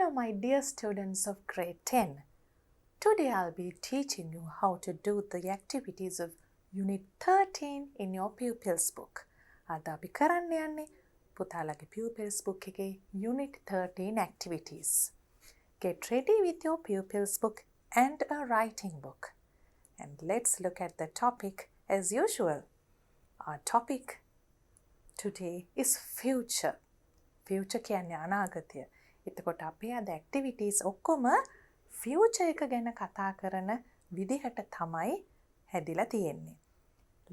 Hello, my dear students of grade 10. Today I'll be teaching you how to do the activities of Unit 13 in your Pupils book. අද අපි කරන්න යන්නේ පුතාලගේ Pupils book එකේ Unit 13 activities. Get ready with your Pupils book and a writing book. And let's look at the topic as usual. Our topic today is future. Future කියන්නේ අනාගතය. එතකොට අපේ අද activities ඔක්කොම future එක ගැන කතා කරන විදිහට තමයි හැදිලා තියෙන්නේ.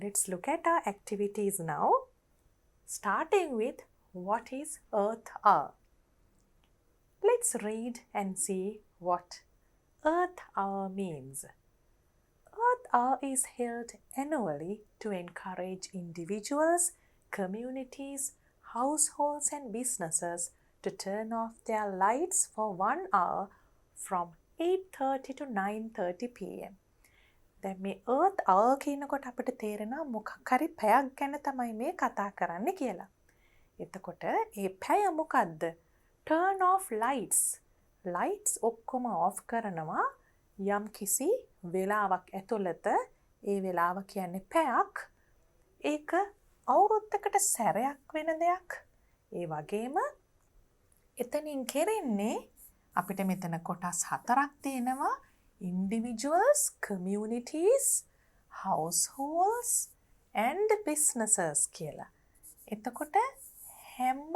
Let's look at our activities now, starting with what is Earth Hour. Let's read and see what Earth Hour means. Earth Hour is held annually to encourage individuals, communities, households and businesses to turn off their lights for 1 hour from 8:30 to 9:30 p.m. දැන් මේ Earth Hour කියනකොට අපිට තේරෙනවා මොකක් හරි පැයක් ගැන තමයි මේ කතා කරන්නේ කියලා. එතකොට මේ පැය මොකද්ද? Turn off lights. Lights ඔක්කොම off කරනවා යම් කිසි වෙලාවක් ඇතුළත. ඒ වෙලාව කියන්නේ පැයක්. ඒක අවුරුද්දකට සැරයක් වෙන දෙයක්. ඒ වගේම එතනින් කෙරෙන්නේ අපිට මෙතන කොටස් 4ක් තියෙනවා. Individuals, communities, households and businesses කියලා. එතකොට හැම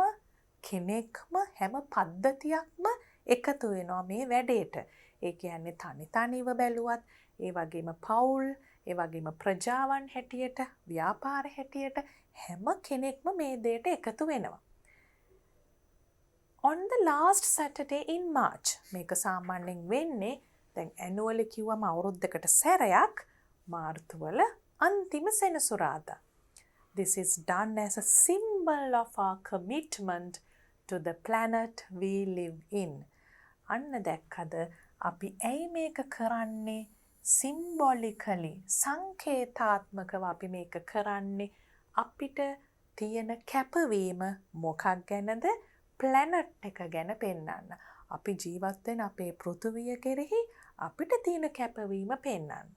කෙනෙක්ම හැම පද්ධතියක්ම එකතු වෙනවා මේ වැඩේට. ඒ කියන්නේ තනි තනිව බැලුවත්, ඒ වගේම පවුල්, ඒ වගේම ප්‍රජාවන් හැටියට, ව්‍යාපාර හැටියට හැම කෙනෙක්ම මේ දෙයට එකතු වෙනවා. On the last Saturday in March, මේක සාමාන්‍යයෙන් වෙන්නේ දැන් annually කිව්වම අවුරුද්දකට සැරයක් මාර්තුවල අන්තිම සෙනසුරාදා. This is done as a symbol of our commitment to the planet we live in. අන්න දැක්කද අපි ඇයි මේක කරන්නේ? symbolically සංකේතාත්මකව අපි මේක කරන්නේ අපිට තියෙන කැපවීම මොකක් ගැනද? planet එක ගැන පෙන්වන්න. අපි ජීවත් වෙන අපේ පෘථිවිය කෙරෙහි අපිට තියෙන කැපවීම පෙන්වන්න.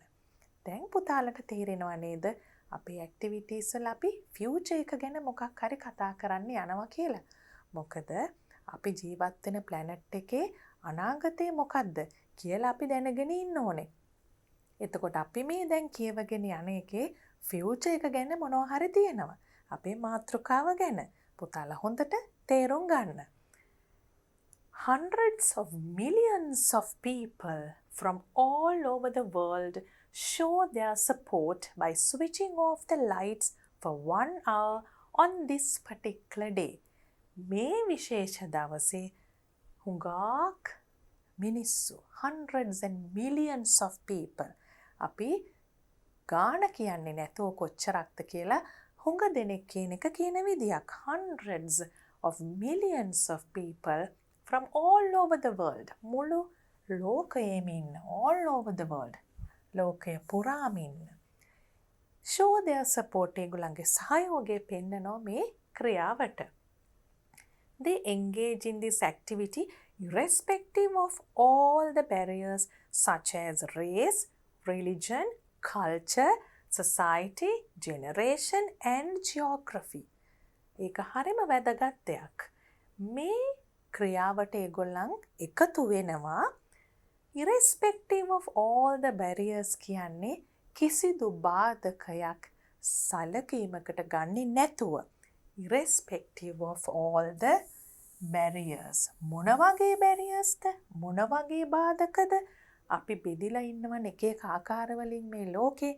දැන් පුතාලට තේරෙනව නේද අපේ activities වල අපි future එක ගැන මොකක් හරි කතා කරන්න යනවා කියලා. මොකද අපි ජීවත් වෙන planet එකේ අනාගතේ මොකද්ද කියලා අපි දැනගෙන ඉන්න ඕනේ. එතකොට අපි මේ දැන් කියවගෙන යන එකේ future එක ගැන මොනවා හරි තියෙනවා. අපේ මාතෘකාව ගැන පුතාලා හොඳට තේරුම් ගන්න. Hundreds of millions of people from all over the world show their support by switching off the lights for 1 hour on this particular day. මේ විශේෂ දවසේ හුඟක් මිනිස්සු, hundreds and millions of people, අපි ගාන කියන්නේ නැතුව කොච්චරක්ද කියලා හුඟ දෙනෙක් කියන එක කියන විදියක්. Hundreds of millions of people from all over the world. මුළු ලෝකයේම ඉන්න. all over the world. ලෝකය පුරාම ඉන්න. show their support. ඒගොල්ලන්ගේ සහයෝගය පෙන්නනවා මේ ක්‍රියාවට. They engage in this activity irrespective of all the barriers such as race, religion, culture, society, generation and geography. ඒක හරිම වැදගත් දෙයක්. මේ ක්‍රියාවට ඒගොල්ලන් එකතු වෙනවා irrespective of all the barriers කියන්නේ කිසිදු බාධකයක් සැලකීමකට ගන්නේ නැතුව. irrespective of all the barriers. මොන වගේ barriersද? මොන වගේ බාධකද? අපි බෙදිලා ඉන්නවනේ එක එක ආකාරවලින් මේ ලෝකේ.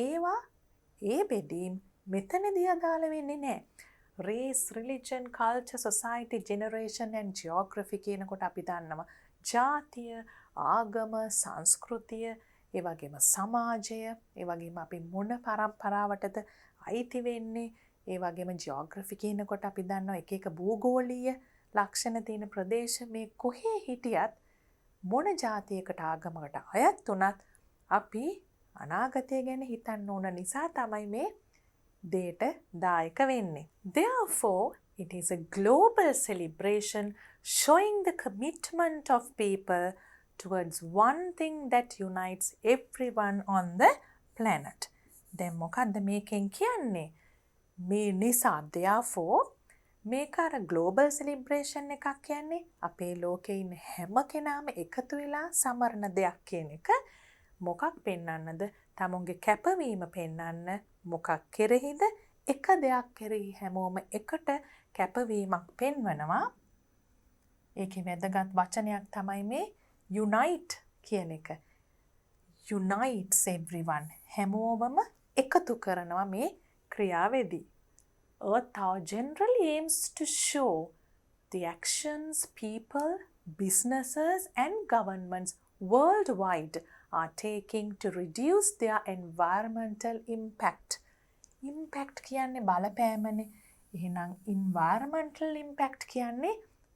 ඒවා ඒ බෙදීම් මෙතනදී අදාළ වෙන්නේ නැහැ. race, religion, culture, society, generation and geography කියනකොට අපි දන්නවා ජාතිය, ආගම, සංස්කෘතිය, ඒ වගේම සමාජය, ඒ වගේම අපි මොන පරම්පරාවටද අයිති වෙන්නේ, ඒ වගේම geography කියනකොට අපි දන්නවා එක එක භූගෝලීය ලක්ෂණ තියෙන ප්‍රදේශ මේ කොහේ හිටියත් මොන ජාතියකට ආගමකට අයත් වුණත් අපි අනාගතය ගැන හිතන්න ඕන නිසා තමයි මේ දේට දායක වෙන්නේ. Therefore, it is a global celebration showing the commitment of people towards one thing that unites everyone on the planet. දැන් මොකද්ද මේකෙන් කියන්නේ? මේ නිසා therefore මේක අර ග්ලෝබල් සෙලිබ්‍රේෂන් එකක් කියන්නේ අපේ ලෝකේ ඉන්න හැම කෙනාම එකතු වෙලා සමරන දෙයක් කියන එක. මොකක් පෙන්වන්නද? තමුන්ගේ කැපවීම පෙන්වන්න. මොකක් කෙරෙහිද? එක දෙයක් කෙරෙහි හැමෝම එකට කැපවීමක් පෙන්වනවා. ඒකේ වැදගත් වචනයක් තමයි මේ unite කියන එක. unites everyone. හැමෝවම එකතු කරනවා මේ ක්‍රියාවේදී. Earth Hour generally aims to show the actions people, businesses and governments worldwide are taking to reduce their environmental impact. Impact කියන්නේ බලපෑමනේ. එහෙනම් environmental impact කියන්නේ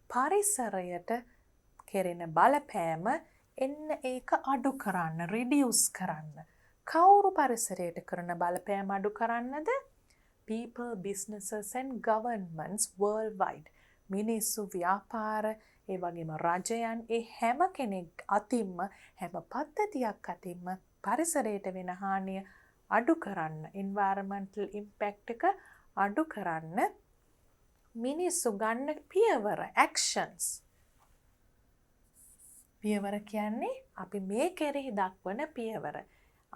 පරිසරයට කෙරෙන බලපෑම එන්න ඒක අඩු කරන්න, reduce කරන්න. කවුරු පරිසරයට කරන බලපෑම අඩු කරන්නද? People, businesses and governments worldwide. මිනිස්සු ව්‍යාපාර ඒ වගේම රජයන් ඒ හැම කෙනෙක් අතින්ම හැම පද්ධතියක් අතින්ම පරිසරයට වෙන හානිය අඩු කරන්න, environmental impact එක අඩු කරන්න මිනිස්සු ගන්න පියවර, actions. පියවර කියන්නේ අපි මේ කෙරෙහි දක්වන පියවර.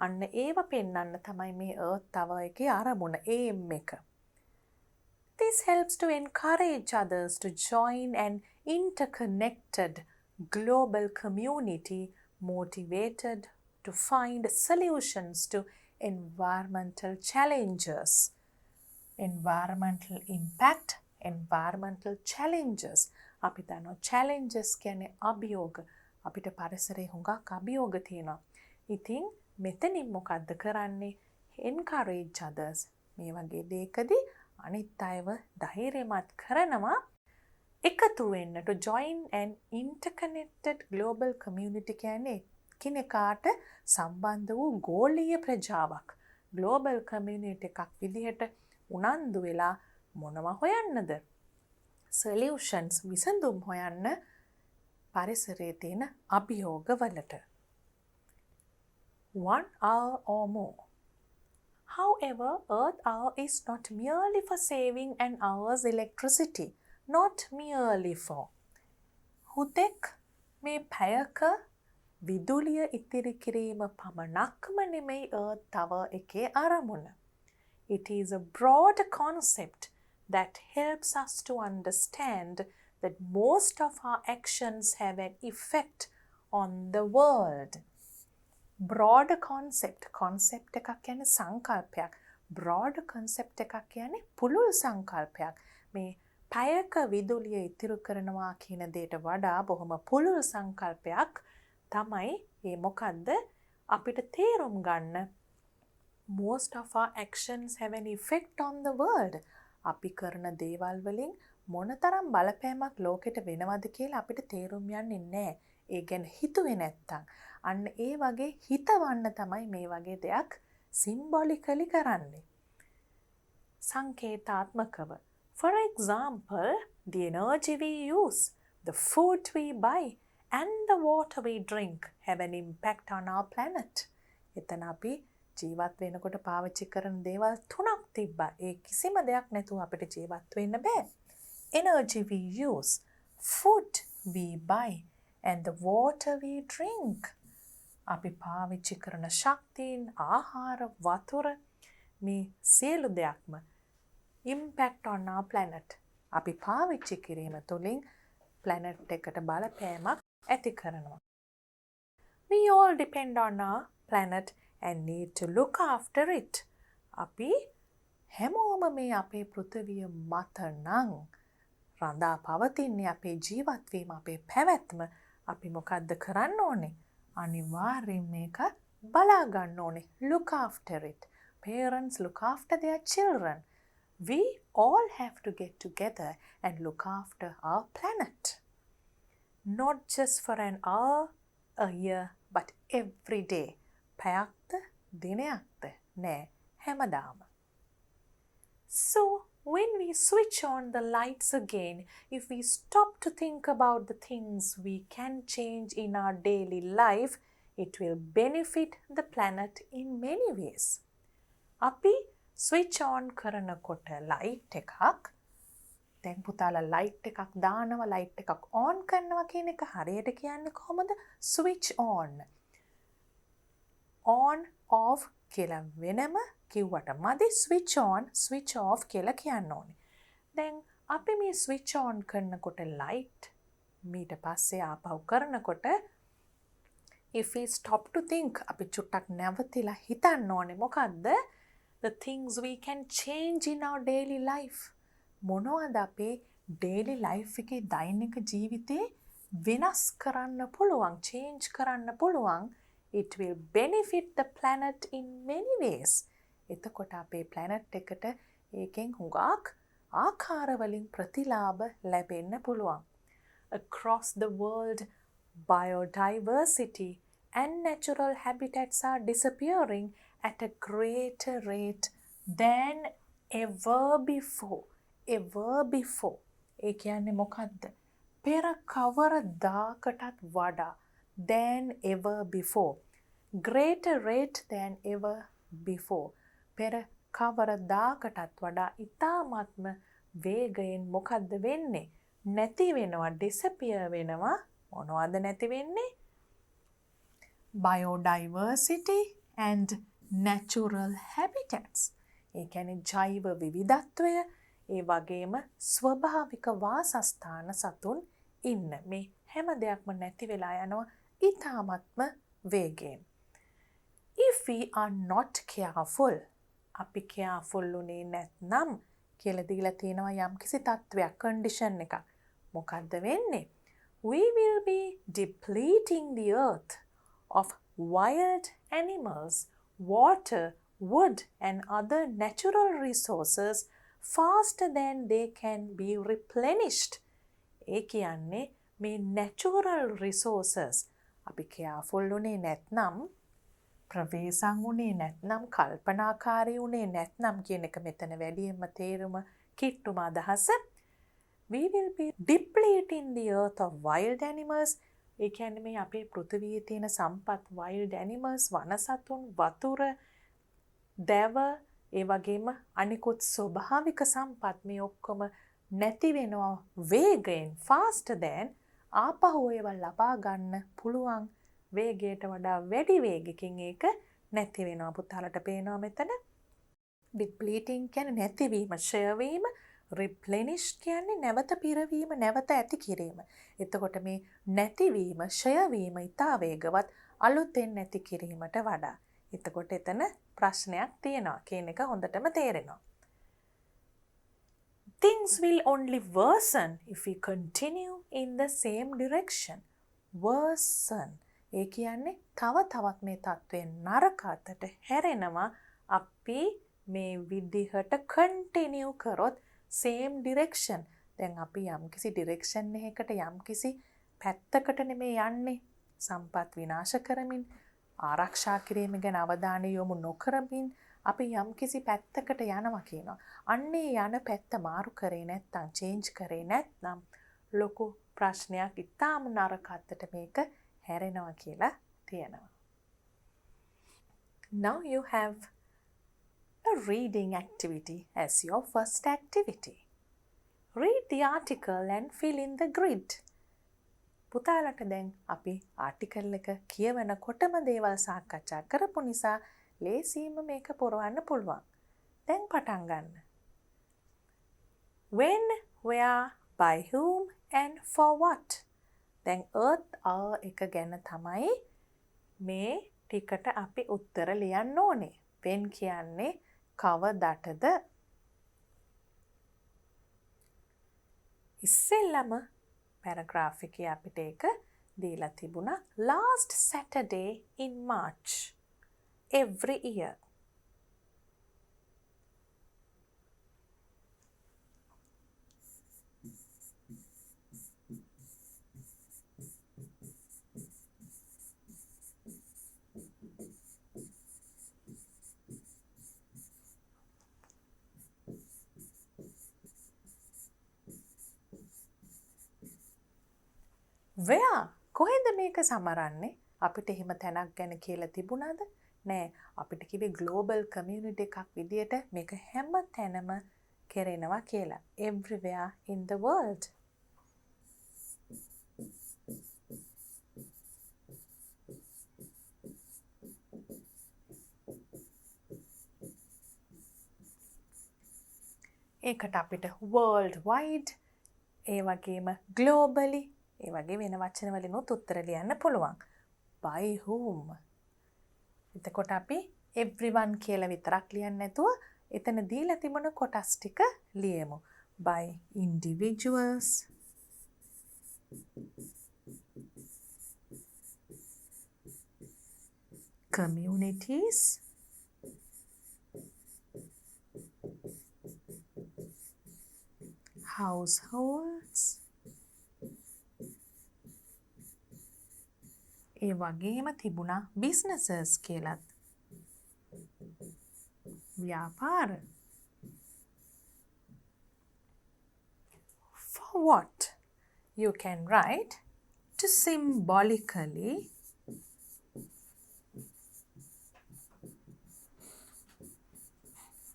අන්න ඒව පෙන්වන්න තමයි මේ Earth Hour එකේ අරමුණ, aim එක. This helps to encourage others to join an interconnected global community motivated to find solutions to environmental challenges. Environmental impact, environmental challenges. අපි දන්නවා challenges කියන්නේ අභියෝග. අපිට පරිසරයේ හුඟක් අභියෝග තියෙනවා. ඉතින් මෙතනින් මොකද්ද කරන්නේ? encourage others. මේ වගේ දෙයකදී අනිත් අයව ධෛර්යමත් කරනවා එකතු වෙන්න. to join an interconnected global community කියන්නේ කිනකාට සම්බන්ධ වූ ගෝලීය ප්‍රජාවක්. global community එකක් විදිහට උනන්දු වෙලා මොනවා හොයන්නද? solutions විසඳුම් හොයන්න පරිසරයේ තියෙන අභියෝගවලට. 1 hour or more. However, Earth Hour is not merely for saving an hour's electricity. Not merely for. හුදෙක් මේ පැයක විදුලිය ඉතිරි කිරීම පමණක්ම නෙමෙයි Earth Hour එකේ අරමුණ. It is a broad concept that helps us to understand that most of our actions have an effect on the world. Broad concept. Concept එකක් කියන්නේ සංකල්පයක්. Broad concept එකක් කියන්නේ පුළුල් සංකල්පයක්. මේ පැයක විදුලිය ඉතිරි කරනවා කියන දෙයට වඩා බොහොම පුළුල් සංකල්පයක් තමයි මේ මොකද්ද අපිට තේරුම් ගන්න. Most of our actions have an effect on the world. අපි කරන දේවල් වලින් මොනතරම් බලපෑමක් ලෝකෙට වෙනවද කියලා අපිට තේරුම් යන්නේ නැහැ. ඒ ගැන හිතුවේ නැත්තම්. අන්න ඒ වගේ හිතවන්න තමයි මේ වගේ දෙයක් symbolically කරන්නේ. සංකේතාත්මකව. For example, the energy we use, the food we buy and the water we drink have an impact on our planet. එතන අපි ජීවත් වෙනකොට පාවිච්චි කරන දේවල් තුනක් තිබ්බා. ඒ කිසිම දෙයක් නැතුව අපිට ජීවත් වෙන්න බෑ. Energy we use, food we buy and the water we drink. අපි පාවිච්චි කරන ශක්තියින්, ආහාර, වතුර මේ සියලු දෙයක්ම impact on our planet. අපි පාවිච්චි කිරීම තුළින් planet එකට බලපෑමක් ඇති කරනවා. We all depend on our planet and need to look after it. අපි හැමෝම මේ අපේ පෘථිවිය මත නම් රඳා පවතින්නේ අපේ ජීවත් වීම, අපේ පැවැත්ම. අපි මොකද්ද කරන්න ඕනේ? අනිවාර්යෙන් මේක බලා ගන්න ඕනේ. Look after it. Parents look after their children. We all have to get together and look after our planet. Not just for an hour, a year, but every day. පැයක්ද දිනයක්ද නෑ හැමදාම. So When we switch on the lights again, if we stop to think about the things we can change in our daily life, it will benefit the planet in many ways. අපි switch on කරනකොට light එකක් දැන් පුතාලා light එකක් දානවා light එකක් on කරනවා කියන එක හරියට කියන්නේ කොහොමද? ස්විච් on off කියලා වෙනම කිව්වට මදි ස්විච් on ස්විච් off කියලා කියන්න ඕනේ. දැන් අපි මේ ස්විච් on කරනකොට ලයිට් මීට පස්සේ ආපහු කරනකොට if we stop to think අපි චුට්ටක් නැවතිලා හිතන්න ඕනේ මොකද්ද? The things we can change in our daily life. මොනවද අපේ daily life එකේ දෛනික ජීවිතේ වෙනස් කරන්න පුළුවන්, change කරන්න පුළුවන්. It will benefit the planet in many ways. එතකොට අපේ planet එකට ඒකෙන් හුඟක් ආකාරවලින් ප්‍රතිලාභ ලැබෙන්න පුළුවන්. Across the world, biodiversity and natural habitats are disappearing at a greater rate than ever before. Ever before. ඒ කියන්නේ මොකද්ද? පෙර කවරදාකටත් වඩා than ever before. Greater rate than ever before. පෙර කවරදාකටත් වඩා ඉතාමත්ම වේගයෙන් මොකද්ද වෙන්නේ? නැති වෙනවා, disappear වෙනවා. මොනවද නැති වෙන්නේ? Biodiversity and natural habitats. ඒ කියන්නේ ජෛව විවිධත්වය, ඒ වගේම ස්වභාවික වාසස්ථාන සතුන් ඉන්න. මේ හැම දෙයක්ම නැති වෙලා යනවා ඉතාමත්ම වේගයෙන්. If we are not careful, අපි careful උනේ නැත්නම් කියලා දීලා තියෙනවා යම්කිසි තත්වයක්, condition එකක්. මොකද්ද වෙන්නේ? We will be depleting the earth of wild animals, water, wood and other natural resources faster than they can be replenished. ඒ කියන්නේ මේ natural resources අපි careful උනේ නැත්නම්, ප්‍රවේශම් උනේ නැත්නම්, කල්පනාකාරී උනේ නැත්නම් කියන එක මෙතන වැඩියෙන්ම තේරුම කිට්ටුම අදහස. We will be depleting the earth of wild animals. ඒ කියන්නේ මේ අපේ පෘථිවියේ තියෙන සම්පත් wild animals, වනසතුන්, වතුර, දැව, ඒ වගේම අනිකුත් ස්වභාවික සම්පත් මේ ඔක්කොම නැති වෙනවා වේගයෙන් faster than ආපහු ඒවා ලබා ගන්න පුළුවන් වේගයට වඩා වැඩි වේගකින් ඒක නැති වෙනවා. පුතාලට පේනවා මෙතන depleting කියන්නේ නැතිවීම, ක්ෂය වීම, replenish කියන්නේ නැවත පිරවීම, නැවත ඇති කිරීම. එතකොට මේ නැතිවීම, ක්ෂය වීම ඉතා වේගවත් අලුතෙන් නැති කිරීමට වඩා. එතකොට එතන ප්‍රශ්නයක් තියෙනවා කියන එක හොඳටම තේරෙනවා. Things will only worsen if we continue in the same direction. Worsen. ඒ කියන්නේ තව තවත් මේ තත්ත්වයෙන් නරක අතට හැරෙනවා අපි මේ විදිහට continue කරොත් same direction. දැන් අපි යම්කිසි direction එකකට යම්කිසි පැත්තකට නෙමෙයි යන්නේ. සම්පත් විනාශ කරමින්, ආරක්ෂා කිරීම ගැන අවධානය යොමු නොකරමින් අපි යම්කිසි පැත්තකට යනවා කියනවා. අන්නේ යන පැත්ත මාරු කරේ නැත්නම්, change කරේ නැත්නම් ලොකු ප්‍රශ්නයක් ඉතාම නරක අතට මේක හැරෙනවා කියලා තියෙනවා. Now you have a reading activity as your first activity. Read the article and fill in the grid. පුතාලට දැන් අපි ආටිකල් එක කියවනකොටම දේවල් සාකච්ඡා කරපු නිසා ලේසියෙන්ම මේක පුරවන්න පුළුවන්. දැන් පටන් ගන්න. When, where, by whom and for what? දැන් earth hour එක ගැන තමයි මේ ටිකට අපි උත්තර ලියන්න ඕනේ. when කියන්නේ කවදටද? ඉස්සෙල්ලම paragraph එකේ අපිට ඒක දීලා තිබුණා last Saturday in March every year. Where? කොහෙද මේක සමරන්නේ? අපිට එහෙම තැනක් ගැන කියලා තිබුණාද? නෑ. අපිට කිව්වේ ග්ලෝබල් කමියුනිටි එකක් විදියට මේක හැම තැනම කෙරෙනවා කියලා. Everywhere in the world. ඒකට අපිට world wide ඒ වගේම globally ඒ වගේ වෙන වචන වලිනුත් උත්තර ලියන්න පුළුවන්. By whom? එතකොට අපි everyone කියලා විතරක් ලියන්නේ නැතුව එතන දීලා තිබුණ කොටස් ටික ලියමු. By individuals, communities, households, ඒ වගේම තිබුණා businesses කියලත්. ව්‍යාපාර. For what? You can write to symbolically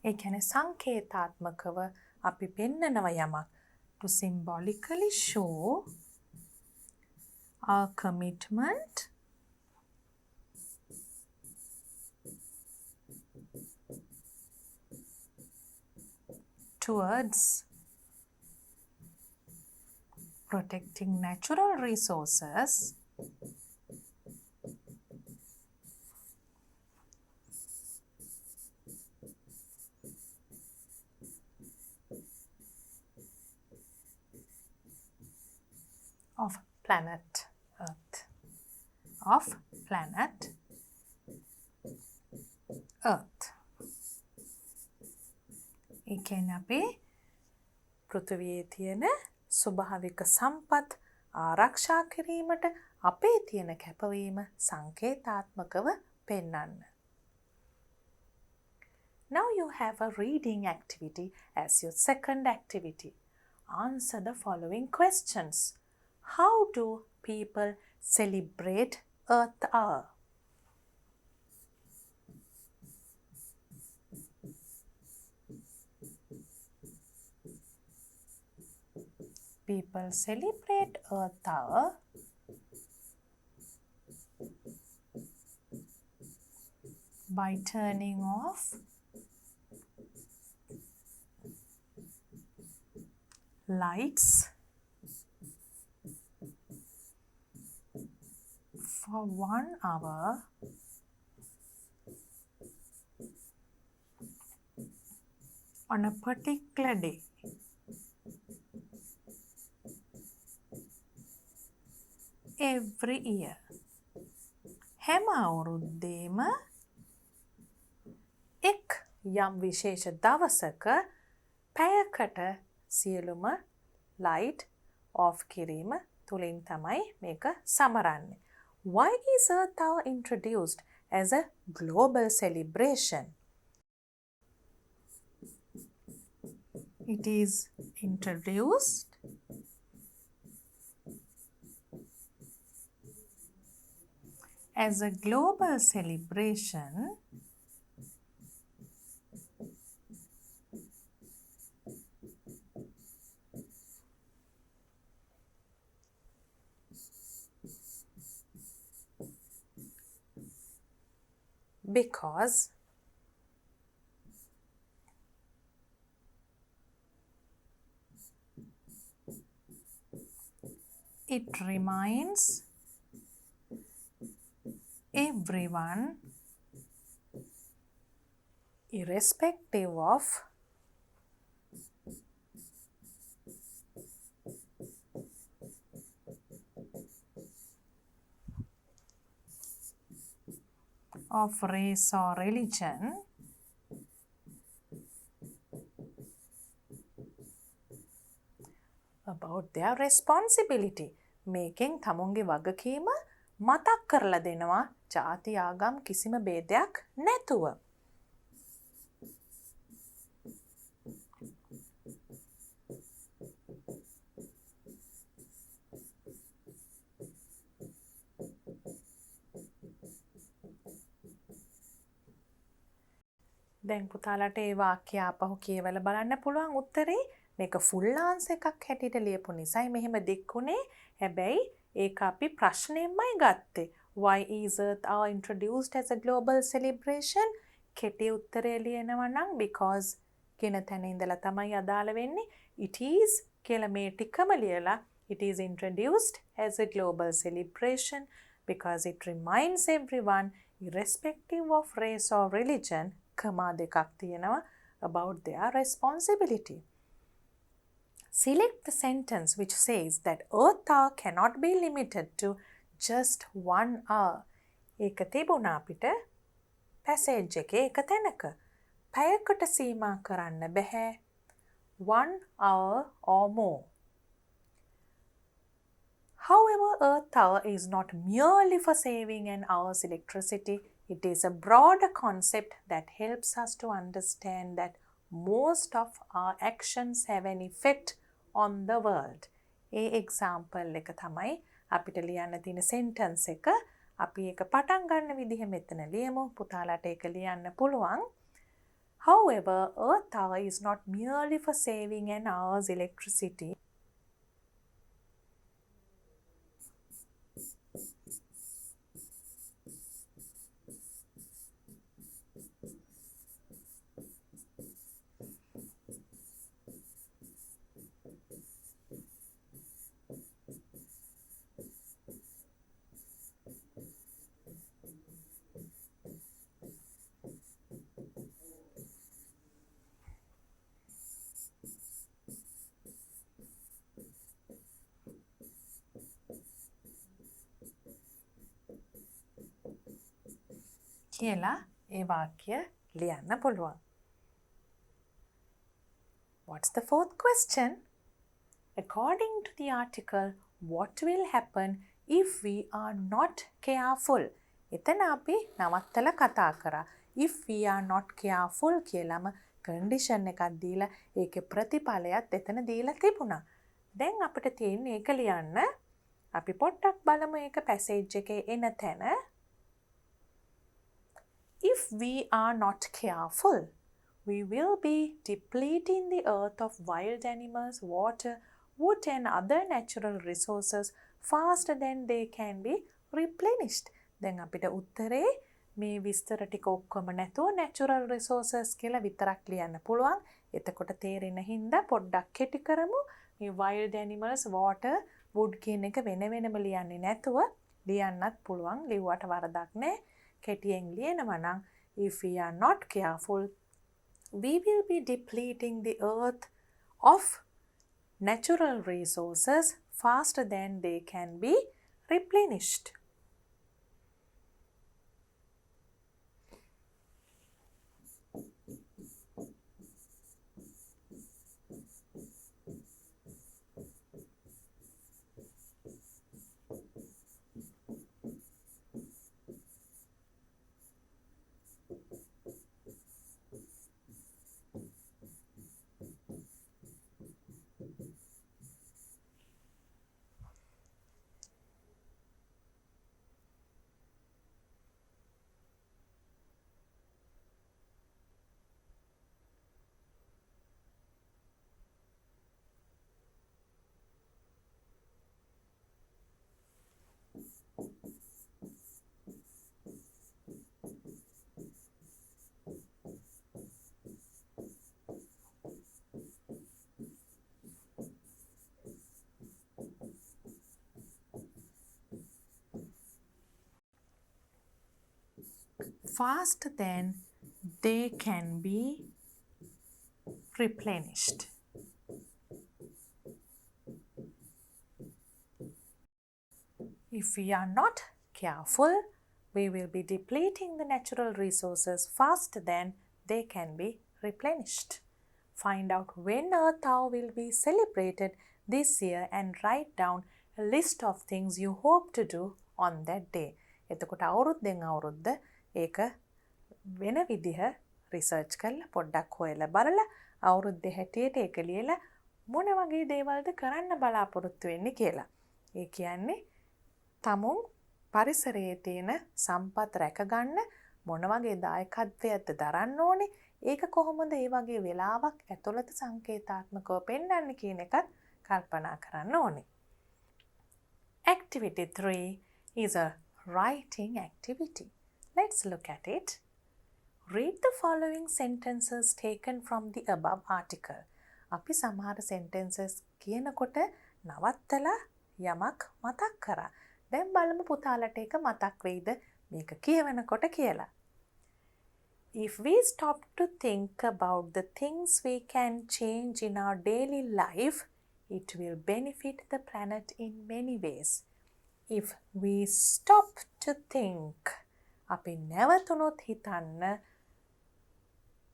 ඒ කියන්නේ සංකේතාත්මකව අපි පෙන්නනවා යමක්. To symbolically show our commitment towards protecting natural resources of planet Earth. Of planet Earth. ඒ කියන්නේ අපේ පෘථිවියේ තියෙන ස්වභාවික සම්පත් ආරක්ෂා කිරීමට අපේ තියෙන කැපවීම සංකේතාත්මකව පෙන්වන්න. Now you have a reading activity as your second activity. Answer the following questions. How do people celebrate Earth Hour? People celebrate Earth Hour by turning off lights for 1 hour on a particular day. Every year. හැම අවුරුද්දේම එක් යම් විශේෂ දවසක පැයකට සියලුම light of කිරීම තුලින් තමයි මේක සමරන්නේ. Why is Earth Hour introduced as a global celebration? It is introduced as a global celebration because it reminds everyone, irrespective of race or religion, about their responsibility. මේකෙන් තමුන්ගේ වගකීම මතක් කරලා දෙනවා ජාති ආගම් කිසිම ભેදයක් නැතුව. දැන් පුතාලට ඒ වාක්‍ය ආපහු කියවලා බලන්න පුළුවන් උත්තරේ මේක ෆුල් ආන්සර් එකක් හැටියට ලියපු නිසායි මෙහෙම දික්ුනේ. හැබැයි ඒක අපි ප්‍රශ්නයෙන්මයි ගත්තේ. Why is Earth Hour introduced as a global celebration? කෙටි උත්තරය ලියනවා නම් because කියන තැන ඉඳලා තමයි අදාළ වෙන්නේ. It is කියලා මේ ටිකම ලියලා it is introduced as a global celebration because it reminds everyone irrespective of race or religion කමා දෙකක් තියෙනවා about their responsibility. Select the sentence which says that Earth hour cannot be limited to just 1 hour. ඒක තිබුණා අපිට passage එකේ එක තැනක. පැයකට සීමා කරන්න බෑ. 1 hour or more. However, Earth hour is not merely for saving an hour's electricity. It is a broader concept that helps us to understand that most of our actions have an effect on the world. A example එක තමයි අපිට ලියන්න තියෙන sentence එක. අපි ඒක පටන් ගන්න විදිහ මෙතන ලියමු. පුතාලට ඒක ලියන්න පුළුවන්. However, Earth hour is not merely for saving an hour's electricity. කියලා ඒ වාක්‍ය ලියන්න පුළුවන්. What's the fourth question? According to the article, what will happen if we are not careful? එතන අපි නවත්තලා කතා කරා. If we are not careful කියලාම condition එකක් දීලා ඒකේ ප්‍රතිඵලයත් එතන දීලා තිබුණා. දැන් අපිට තියෙන්නේ ඒක ලියන්න. අපි පොඩ්ඩක් බලමු ඒක පැසේජ් එකේ එන තැන. If we are not careful, we will be depleting the earth of wild animals, water, wood and other natural resources faster than they can be replenished. දැන් අපිට උත්තරේ මේ විස්තර ටික ඔක්කොම නැතුව natural resources කියලා විතරක් ලියන්න පුළුවන්. එතකොට තේරෙන හින්දා පොඩ්ඩක් කෙටි කරමු. මේ wild animals, water, wood කියන එක වෙන වෙනම ලියන්නේ නැතුව ලියන්නත් පුළුවන්. ලිව්වට වරදක් නැහැ. කෙටියෙන් ලියනවා නම් if we are not careful, we will be depleting the earth of natural resources faster than they can be replenished. Faster than they can be replenished. If we are not careful, we will be depleting the natural resources faster than they can be replenished. Find out when Earth Hour will be celebrated this year and write down a list of things you hope to do on that day. එතකොට අවුරුද්දෙන් අවුරුද්ද ඒක වෙන විදිහ research කරලා පොඩ්ඩක් හොයලා බලලා අවුරුද්දේ හැටියට ඒක ලියලා මොන වගේ දේවල්ද කරන්න බලාපොරොත්තු වෙන්නේ කියලා. ඒ කියන්නේ තමුන් පරිසරයේ තියෙන සම්පත් රැක ගන්න මොන වගේ දායකත්වයක්ද දරන්න ඕනේ. ඒක කොහොමද ඒ වගේ වෙලාවක් ඇතුළත සංකේතාත්මකව පෙන්වන්නේ කියන එකත් කල්පනා කරන්න ඕනේ. Activity 3 is a writing activity. Let's look at it. Read the following sentences taken from the above article. අපි සමහර sentences කියනකොට නවත්තලා යමක් මතක් කරා. දැන් බලමු පුතාලට ඒක මතක් වෙයිද මේක කියවනකොට කියලා. If we stop to think about the things we can change in our daily life, it will benefit the planet in many ways. If we stop to think, අපි නැවතුනොත් හිතන්න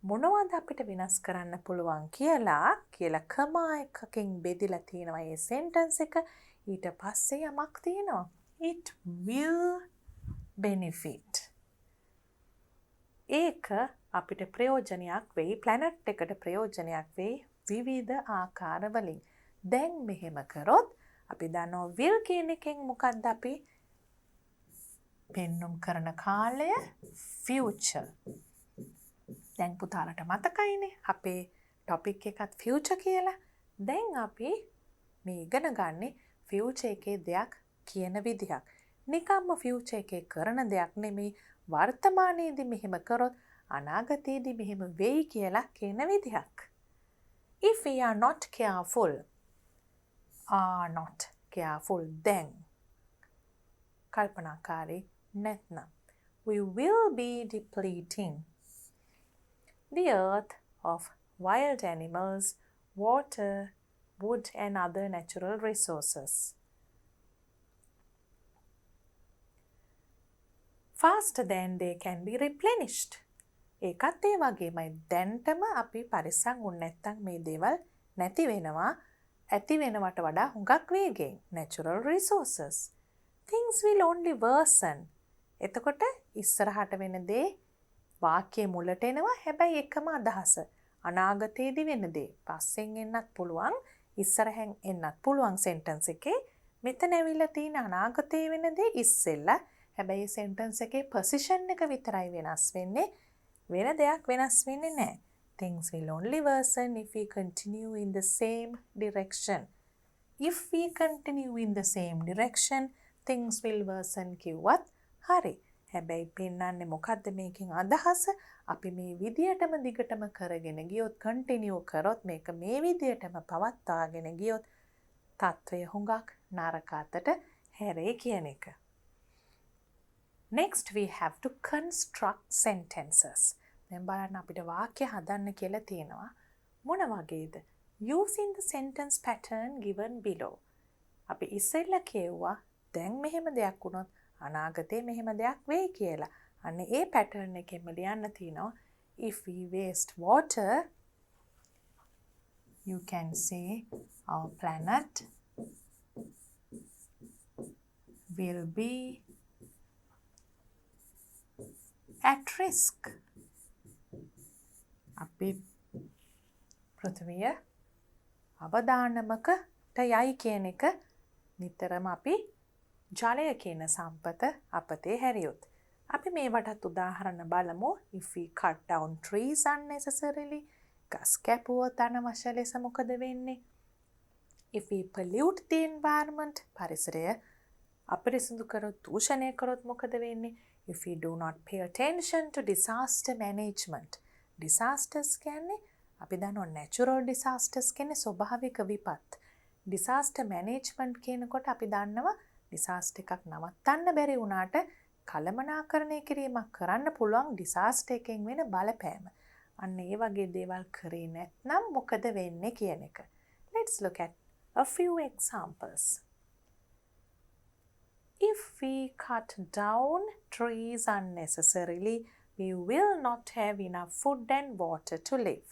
මොනවද අපිට වෙනස් කරන්න පුළුවන් කියලා කමා එකකින් බෙදලා තියෙනවා මේ sentence එක. ඊට පස්සේ යමක් තියෙනවා. It will benefit. ඒක අපිට ප්‍රයෝජනයක් වෙයි, planet එකට ප්‍රයෝජනයක් වෙයි විවිධ ආකාරවලින්. දැන් මෙහෙම කරොත් අපි දන්නවා will කියන එකෙන් මොකක්ද අපි පෙන්නුම් කරන කාලය future. දැන් පුතාලට මතකයිනේ අපේ ටොපික් එකත් future කියලා. දැන් අපි මේ ඉගෙන ගන්නේ future එකේ දෙයක් කියන විදිහක්. නිකම්ම future එකේ කරන දෙයක් නෙමෙයි, වර්තමානයේදී මෙහෙම කරොත් අනාගතයේදී මෙහෙම වෙයි කියලා කියන විදිහක්. If we are not careful, then කල්පනාකාරී නැත්නම් we will be depleting the earth of wild animals, water, wood and other natural resources faster than they can be replenished. ඒකත් ඒ වගේමයි. දැන්ටම අපි පරිස්සම් වුණ නැත්නම් මේ දේවල් නැති වෙනවා. ඇති වෙනවට වඩා හුඟක් වේගෙන්. natural resources. Things will only worsen. එතකොට ඉස්සරහට වෙන දේ වාක්‍යයේ මුලට එනවා. හැබැයි එකම අදහස. අනාගතයේදී වෙන දේ පස්සෙන් එන්නත් පුළුවන්, ඉස්සරහෙන් එන්නත් පුළුවන් sentence එකේ. මෙතන ඇවිල්ලා තියෙන අනාගතයේ වෙන දේ ඉස්සෙල්ලා. හැබැයි sentence එකේ position එක විතරයි වෙනස් වෙන්නේ. වෙන දෙයක් වෙනස් වෙන්නේ නැහැ. Things will only worsen if we continue in the same direction. If we continue in the same direction, things will worsen කිව්වත් හරි. හැබැයි පෙන්නන්නේ මොකද්ද මේකෙන් අදහස? අපි මේ විදියටම දිගටම කරගෙන ගියොත්, continue කරොත්, මේක මේ විදියටම පවත්වාගෙන ගියොත් තත්ත්වය හුඟක් නරක අතට හැරේ කියන එක. Next we have to construct sentences. දැන් බලන්න අපිට වාක්‍ය හදන්න කියලා තියෙනවා. මොන වගේද? Using the sentence pattern given below. අපි ඉස්සෙල්ලා කියුවා දැන් මෙහෙම දෙයක් වුණොත් අනාගතේ මෙහෙම දෙයක් වෙයි කියලා. අන්න ඒ pattern එකෙන්ම ලියන්න තියෙනවා. If we waste water, you can say our planet will be at risk. අපි පෘථිවිය අවදානමකට යයි කියන එක නිතරම අපි ජලය කියන සම්පත අපතේ හැරියොත්. අපි මේවටත් උදාහරණ බලමු. If we cut down trees unnecessarily, ගස් කැපුවොත් අනවශ්‍ය ලෙස මොකද වෙන්නේ? If we pollute the environment, පරිසරය අපිරිසිදු කරොත්, දූෂණය කරොත් මොකද වෙන්නේ? If we do not pay attention to disaster management. Disasters කියන්නේ අපි දන්නවා natural disasters කියන්නේ ස්වභාවික විපත්. disaster management කියනකොට අපි දන්නවා disaster එකක් නවත්තන්න බැරි වුණාට කළමනාකරණය කිරීමක් කරන්න පුළුවන් disaster එකෙන් වෙන බලපෑම. අන්න ඒ වගේ දේවල් කරේ නැත්නම් මොකද වෙන්නේ කියන එක. Let's look at a few examples. If we cut down trees unnecessarily, we will not have enough food and water to live.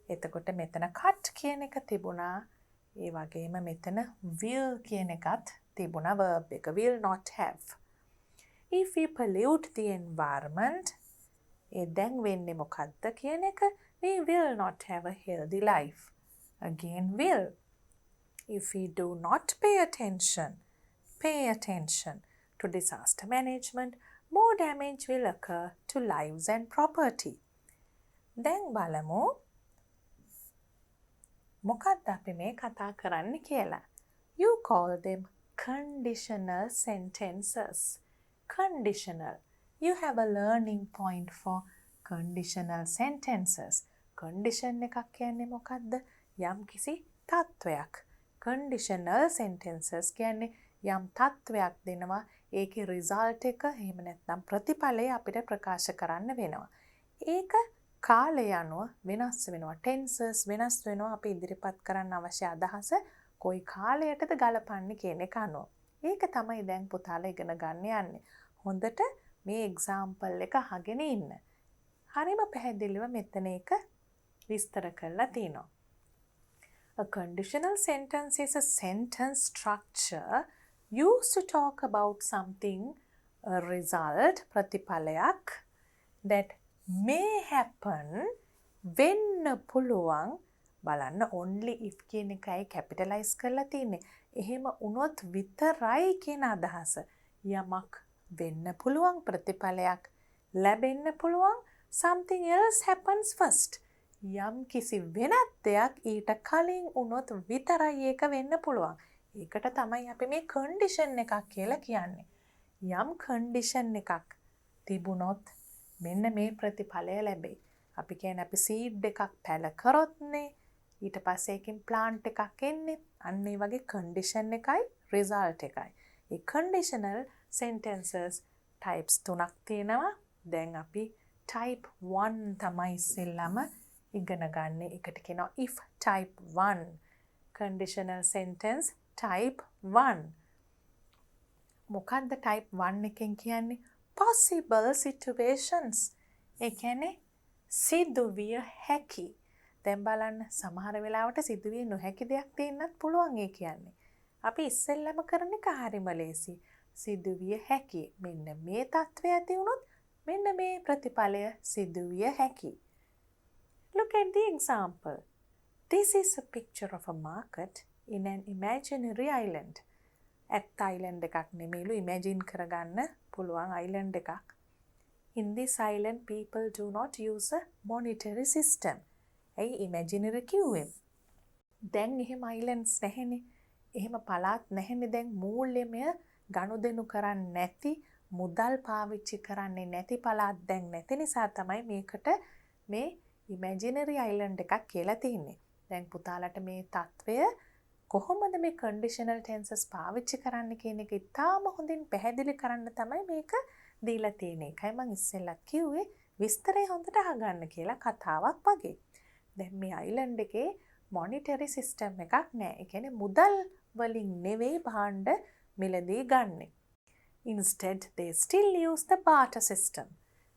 එතකොට මෙතන cut කියන එක තිබුණා. ඒ වගේම මෙතන will කියන එකත් තිබුණා verb එක. will not have. If we pollute the environment, ඒ දැන් වෙන්නේ මොකද්ද කියන එක? we will not have a healthy life. Again will. If we do not pay attention to disaster management, more damage will occur to lives and property. දැන් බලමු මොකක්ද අපි මේ කතා කරන්න කියලා. You call them conditional sentences. Conditional. You have a learning point for conditional sentences. Condition එකක් කියන්නේ මොකක්ද? යම් කිසි තත්වයක්. Conditional sentences කියන්නේ යම් තත්වයක් දෙනවා. ඒකේ result එක එහෙම නැත්නම් ප්‍රතිඵලය අපිට ප්‍රකාශ කරන්න වෙනවා. ඒක කාලය අනුව වෙනස් වෙනවා. ටෙන්සස් වෙනස් වෙනවා. අපි ඉදිරිපත් කරන්න අවශ්‍ය අදහස කොයි කාලයටද ගලපන්නේ කියන එක අනුව. ඒක තමයි දැන් පුතාලා ඉගෙන ගන්න යන්නේ. හොඳට මේ එක්සැම්පල් එක අහගෙන ඉන්න. හරිම පැහැදිලිව මෙතන එක විස්තර කරලා තිනවා. A conditional sentence is a sentence structure used to talk about something, a result, ප්‍රතිඵලයක් that may happen වෙන්න පුළුවන්. බලන්න only if කියන එකයි capitalize කරලා තියෙන්නේ. එහෙම වුණොත් විතරයි කියන අදහස. යමක් වෙන්න පුළුවන් ප්‍රතිඵලයක් ලැබෙන්න පුළුවන්. Something else happens first. යම් කිසි වෙනත් දෙයක් ඊට කලින් වුණොත් විතරයි ඒක වෙන්න පුළුවන්. ඒකට තමයි අපි මේ condition එකක් කියලා කියන්නේ. යම් condition එකක් තිබුණොත් මෙන්න මේ ප්‍රතිඵලය ලැබෙයි. අපි කියන්නේ අපි seed එකක් පැල කරොත්නේ ඊට පස්සේ ඒකෙන් plant එකක් එන්නේ. අන්න ඒ වගේ condition එකයි result එකයි. ඒ conditional sentences types තුනක් තියෙනවා. දැන් අපි type 1 තමයි ඉස්සෙල්ලාම ඉගෙන ගන්න. ඒකට කියනවා if type 1. conditional sentence type 1. මොකක්ද type 1 එකෙන් කියන්නේ? possible situations. ඒ කියන්නේ සිදුවිය හැකි. දැන් බලන්න සමහර වෙලාවට සිදුවිය නොහැකි දෙයක් තියෙන්නත් පුළුවන් ඒ කියන්නේ. අපි ඉස්සෙල්ලම කරන එක හරිම ලේසි. සිදුවිය හැකි. මෙන්න මේ තත්ත්වය ඇති වුණොත් මෙන්න මේ ප්‍රතිඵලය සිදුවිය හැකි. Look at the example. This is a picture of a market in an imaginary island. ඇත්ත island එකක් නෙමෙයිලු imagine කරගන්න පුළුවන් island එකක්. In this island people do not use a monetary system. ඇයි imaginary කිව්වේ? දැන් එහෙම islands නැහැනේ. එහෙම පළාත් නැහැනේ. දැන් මූල්‍යමය ගනුදෙනු කරන්නේ නැති මුදල් පාවිච්චි කරන්නේ නැති පළාත් දැන් නැති නිසා තමයි මේකට මේ imaginary island එකක් කියලා තියෙන්නේ. දැන් පුතාලට මේ තත්වය කොහොමද මේ conditional tenses පාවිච්චි කරන්න කියන එක ඉතාම හොඳින් පැහැදිලි කරන්න තමයි මේක දීලා තියෙන්නේ. ඒකයි මම ඉස්සෙල්ලත් කිව්වේ විස්තරය හොඳට අහගන්න කියලා කතාවක් වගේ. දැන් මේ island එකේ monetary system එකක් නැහැ. ඒ කියන්නේ මුදල් වලින් නෙවෙයි භාණ්ඩ මිලදී ගන්නෙ. Instead they still use the barter system.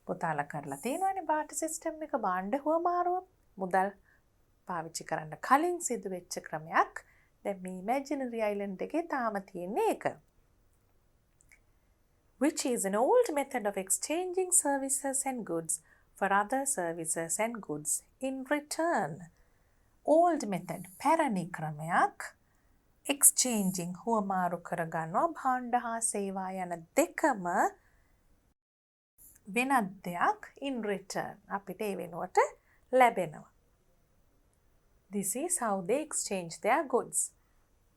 පුතාලා කරලා තියෙනවානේ barter system එක භාණ්ඩ හුවමාරුව මුදල් පාවිච්චි කරන්න කලින් සිදු වෙච්ච ක්‍රමයක්. දැන් මේ imaginary island එකේ තාම තියෙන්නේ ඒක. Which is an old method of exchanging services and goods for other services and goods in return. Old method පැරණි ක්‍රමයක්. Exchanging හුවමාරු කරගන්නවා භාණ්ඩ හා සේවා යන දෙකම වෙනත් දෙයක් in return අපිට ඒ වෙනුවට ලැබෙනවා. This is how they exchange their goods.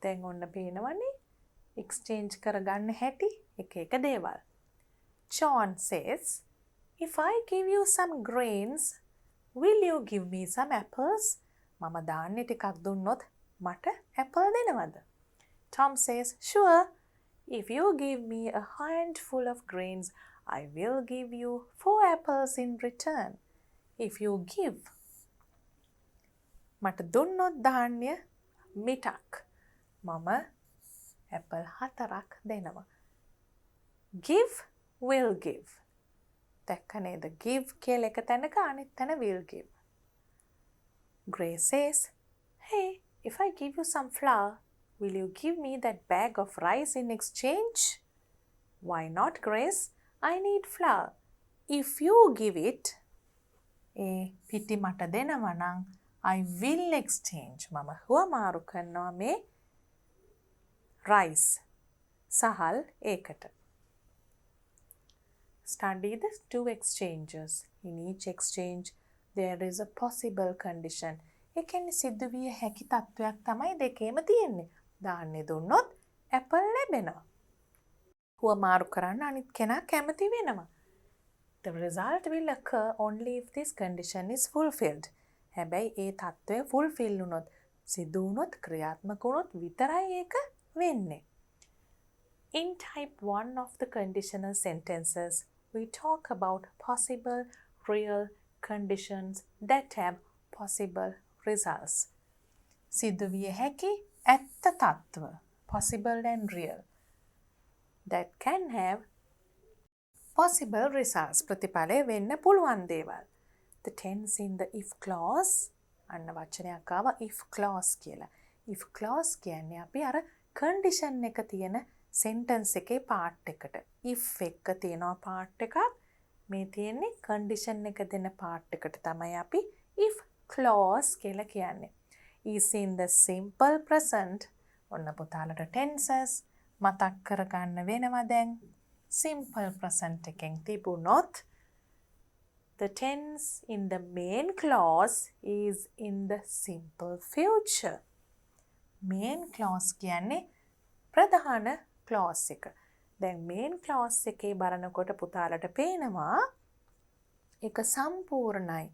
දැන් ඔන්න පේනවනේ exchange කරගන්න හැටි එක එක දේවල්. John says, if I give you some grains, will you give me some apples? මම ධාන්‍ය ටිකක් දුන්නොත් මට apple දෙනවද? Tom says, sure. If you give me a handful of grains, I will give you 4 apples in return. If you give මට දුන්නොත් ධාන්‍ය මිටක් මම ඇපල් 4ක් දෙනවා. Give will give. දැක්ක නේද? give කියලා එක තැනක අනිත් තැන will give. Grace says, hey, if I give you some flour, will you give me that bag of rice in exchange? Why not, Grace? I need flour. If you give it, පිටි මට දෙනවා නම් I will exchange. මම හුවමාරු කරනවා මේ rice සහල් ඒකට. Study the 2 exchanges. In each exchange, there is a possible condition. ඒ කියන්නේ සිද්ධ විය හැකි තත්වයක් තමයි දෙකේම තියෙන්නේ. දාන්නේ දුන්නොත් ඇපල් ලැබෙනවා. හුවමාරු කරන්න අනිත් කෙනා කැමති වෙනවා. The result will occur only if this condition is fulfilled. හැබැයි ඒ තත්වය fulfill වුණොත් සිදු වුණොත් ක්‍රියාත්මක වුණොත් විතරයි ඒක වෙන්නේ. In type 1 of the conditional sentences, we talk about possible real conditions that have possible results. සිදු විය හැකි ඇත්ත තත්ත්ව possible and real that can have possible results ප්‍රතිඵලය වෙන්න පුළුවන් දේවල්. The tense in the if clause අන්න වචනයක් ආවා if clause කියලා. if clause කියන්නේ අපි අර condition එක තියෙන sentence එකේ part එකට. if එක තියෙනවා part එකක් මේ තියෙන්නේ condition එක දෙන part එකට තමයි අපි if clause කියලා කියන්නේ. is in the simple present ඔන්න පුතාලට tenses මතක් කරගන්න වෙනවා දැන්. simple present එකෙන් තිබුණොත් the tense in the main clause is in the simple future. main clause කියන්නේ ප්‍රධාන clause එක. දැන් main clause එකේ බලනකොට පුතාලට පේනවා ඒක සම්පූර්ණයි.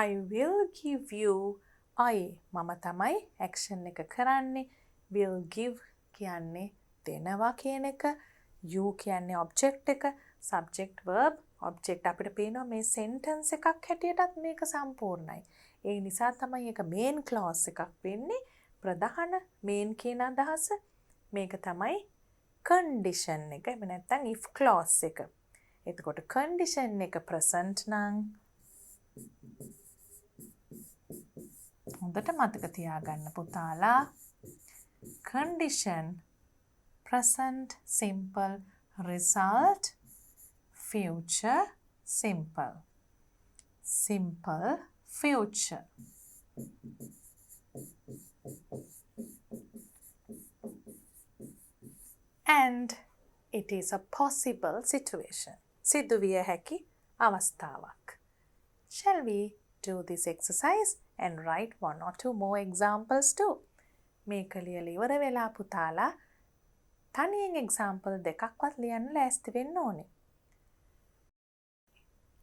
I will give you I මම තමයි action එක කරන්නේ. will give කියන්නේ දෙනවා කියන එක. you කියන්නේ object එක. subject verb object අපිට පේනවා මේ sentence එකක් හැටියටත් මේක සම්පූර්ණයි. ඒ නිසා තමයි ඒක main clause එකක් වෙන්නේ. ප්‍රධාන main කියන අදහස මේක තමයි condition එක. එහෙම නැත්නම් if clause එක. එතකොට condition එක present නම් හොඳට මතක තියාගන්න පුතාලා. condition present simple result future simple. simple future. And it is a possible situation. සිදු විය හැකි අවස්ථාවක්. Shall we do this exercise and write one or two more examples too? මේක ලියලා ඉවර වෙලා පුතාලා තනියෙන් example දෙකක්වත් ලියන්න ලෑස්ති වෙන්න ඕනේ.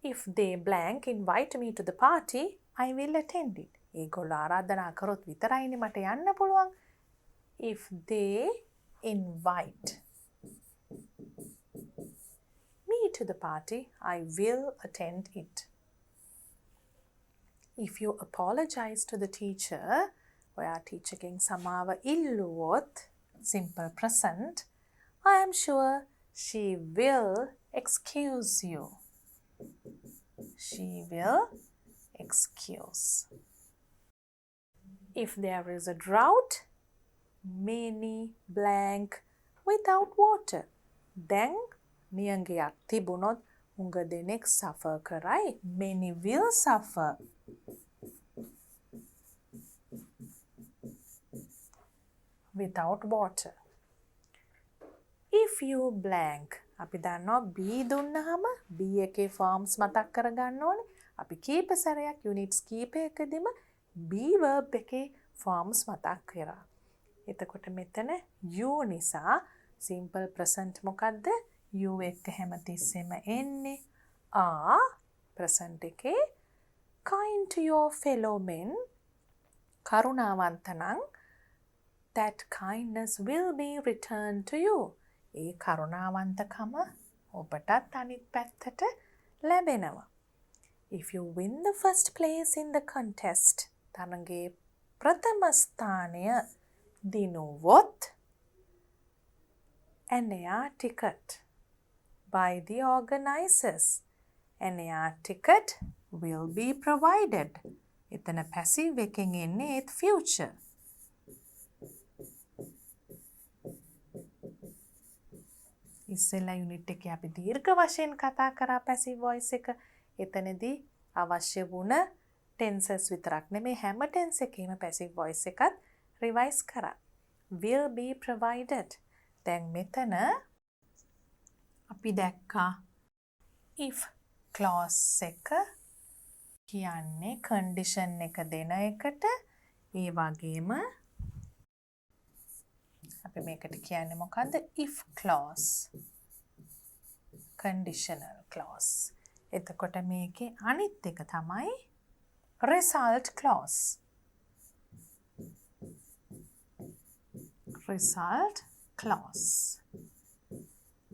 If they blank invite me to the party, I will attend it. ඒගොල්ලෝ ආරාධනා කරොත් විතරයිනේ මට යන්න පුළුවන්. If they invite me to the party, I will attend it. If you apologize to the teacher, ඔයා ටීචර්ගෙන් සමාව ඉල්ලුවොත් simple present, I am sure she will excuse you. She will excuse. If there is a drought, many blank without water, then නියඟයක් තිබුණොත් උඟ දෙනෙක් suffer කරයි. Many will suffer. Without water. If you blank, අපි දන්නවා B දුන්නාම B එකේ forms මතක් කරගන්න ඕනේ. අපි කීප සැරයක් units කීපයකදීම B verb එකේ forms මතක් කරා. එතකොට මෙතන you නිසා simple present මොකද්ද? you එක හැමතිස්සෙම එන්නේ are present එකේ kind to your fellow men කරුණාවන්ත නම් that kindness will be returned to you. ඒ කරුණාවන්තකම ඔබටත් අනිත් පැත්තට ලැබෙනවා. If you win the first place in the contest, තරඟේ ප්‍රථම ස්ථානය දිනුවොත් an air ticket by the organizers. An air ticket will be provided. එතන passive එකෙන් එන්නේ ඒත් future. ඉස්සෙල්ලා යුනිට් එකේ අපි දීර්ඝ වශයෙන් කතා කරා passive voice එක. එතනදී අවශ්‍ය වුණ tenses විතරක් නෙමෙයි හැම tense එකේම passive voice එකත් revise කරා. will be provided. දැන් මෙතන අපි දැක්කා if clause එක කියන්නේ condition එක දෙන එකට ඒ වගේම අපි මේකට කියන්නේ මොකද්ද? if clause. conditional clause. එතකොට මේකේ අනිත් එක තමයි result clause. result clause.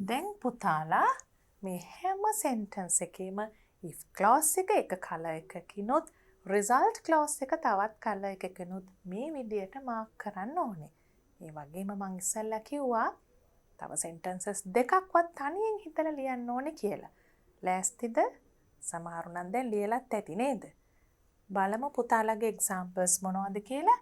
දැන් පුතාලා මේ හැම sentence එකේම if clause එක color එකකිනුත් result clause එක තවත් color එකකිනුත් මේ විදියට mark කරන්න ඕනේ. ඒ වගේම මං ඉස්සෙල්ලා කිව්වා තව sentences දෙකක්වත් තනියෙන් හිතලා ලියන්න ඕනේ කියලා. ලෑස්තිද? සමහරු නම් දැන් ලියලත් ඇති නේද? බලමු පුතාලගේ examples මොනවද කියලා.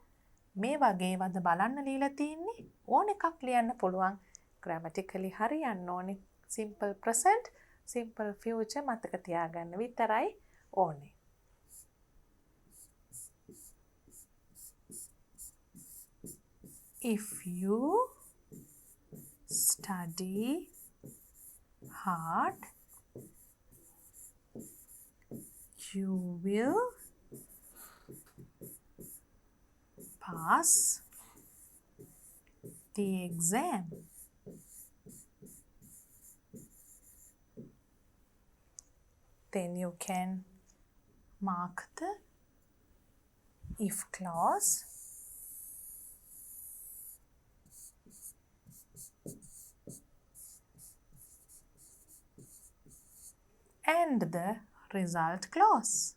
මේ වගේ වද බලන්න ලියලා තියෙන්නේ ඕන එකක් ලියන්න පුළුවන්. grammatically හරියන්න ඕනේ. simple present, simple future මතක තියාගන්න විතරයි ඕනේ. If you study hard, you will pass the exam. Then you can mark the if clause and the result clause.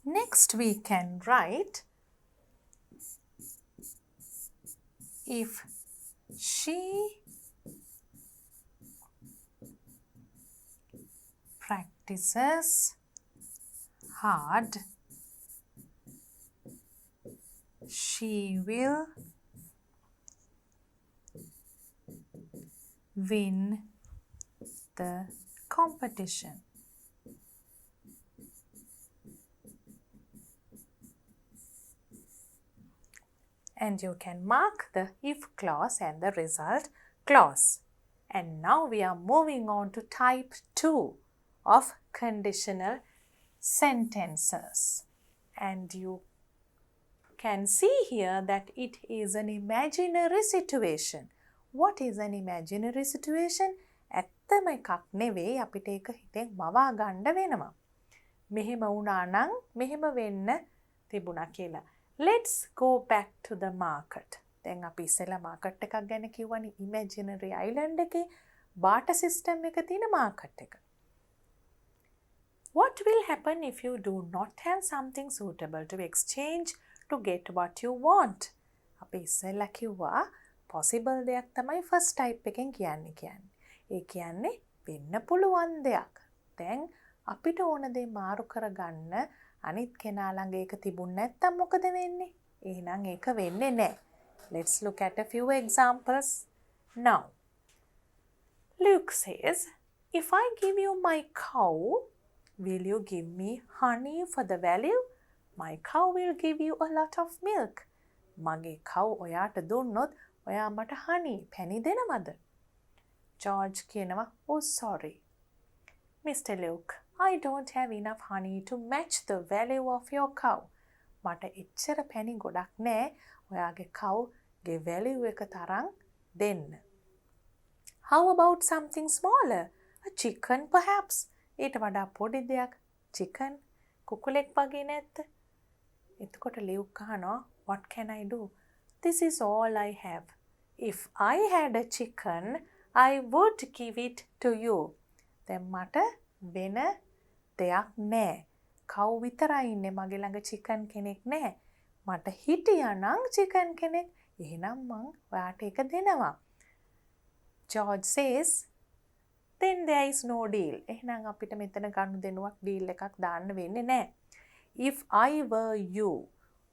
Next we can write if she practices hard, she will win the competition. And you can mark the if clause and the result clause. And now we are moving on to type 2 of conditional sentences. And you can see here that it is an imaginary situation. What is an imaginary situation? ඇත්තම එකක් නෙවෙයි අපිට ඒක හිතෙන් මවා ගන්න වෙනවා. මෙහෙම වුණා නම් මෙහෙම වෙන්න තිබුණා කියලා. Let's go back to the market. දැන් අපි ඉස්සෙල්ලා market එකක් ගැන කිව්වනේ imaginary island එකේ barter system එක තියෙන market එක. What will happen if you do not have something suitable to exchange to get what you want? අපි ඉස්සෙල්ලා කිව්වා possible දෙයක් තමයි first type එකෙන් කියන්නේ. ඒ කියන්නේ වෙන්න පුළුවන් දෙයක්. දැන් අපිට ඕන දේ මාරු කරගන්න අනිත් කෙනා ළඟ ඒක තිබුණ නැත්තම් මොකද වෙන්නේ? එහෙනම් ඒක වෙන්නේ නැහැ. Let's look at a few examples now. Luke says, if I give you my cow, will you give me honey for the value? My cow will give you a lot of milk. මගේ cow ඔයාට දුන්නොත් ඔයා මට honey පැණි දෙනවද? George කියනවා, oh sorry. Mr. Luke, I don't have enough honey to match the value of your cow. මට එච්චර පැණි ගොඩක් නෑ ඔයාගේ cow ගේ value එක තරම් දෙන්න. How about something smaller? A chicken perhaps? ඊට වඩා පොඩි දෙයක් chicken කුකුලෙක් වගේ නැද්ද? එතකොට Luke අහනවා, what can I do? This is all I have. If I had a chicken, I would give it to you. දැන් මට වෙන දෙයක් නෑ. කව් විතරයි ඉන්නේ මගේ ළඟ chicken කෙනෙක් නෑ. මට හිටියානම් chicken කෙනෙක් එහෙනම් මං ඔයාට ඒක දෙනවා. George says, then there is no deal. එහෙනම් අපිට මෙතන ගනුදෙනුවක් deal එකක් දාන්න වෙන්නේ නෑ. If I were you,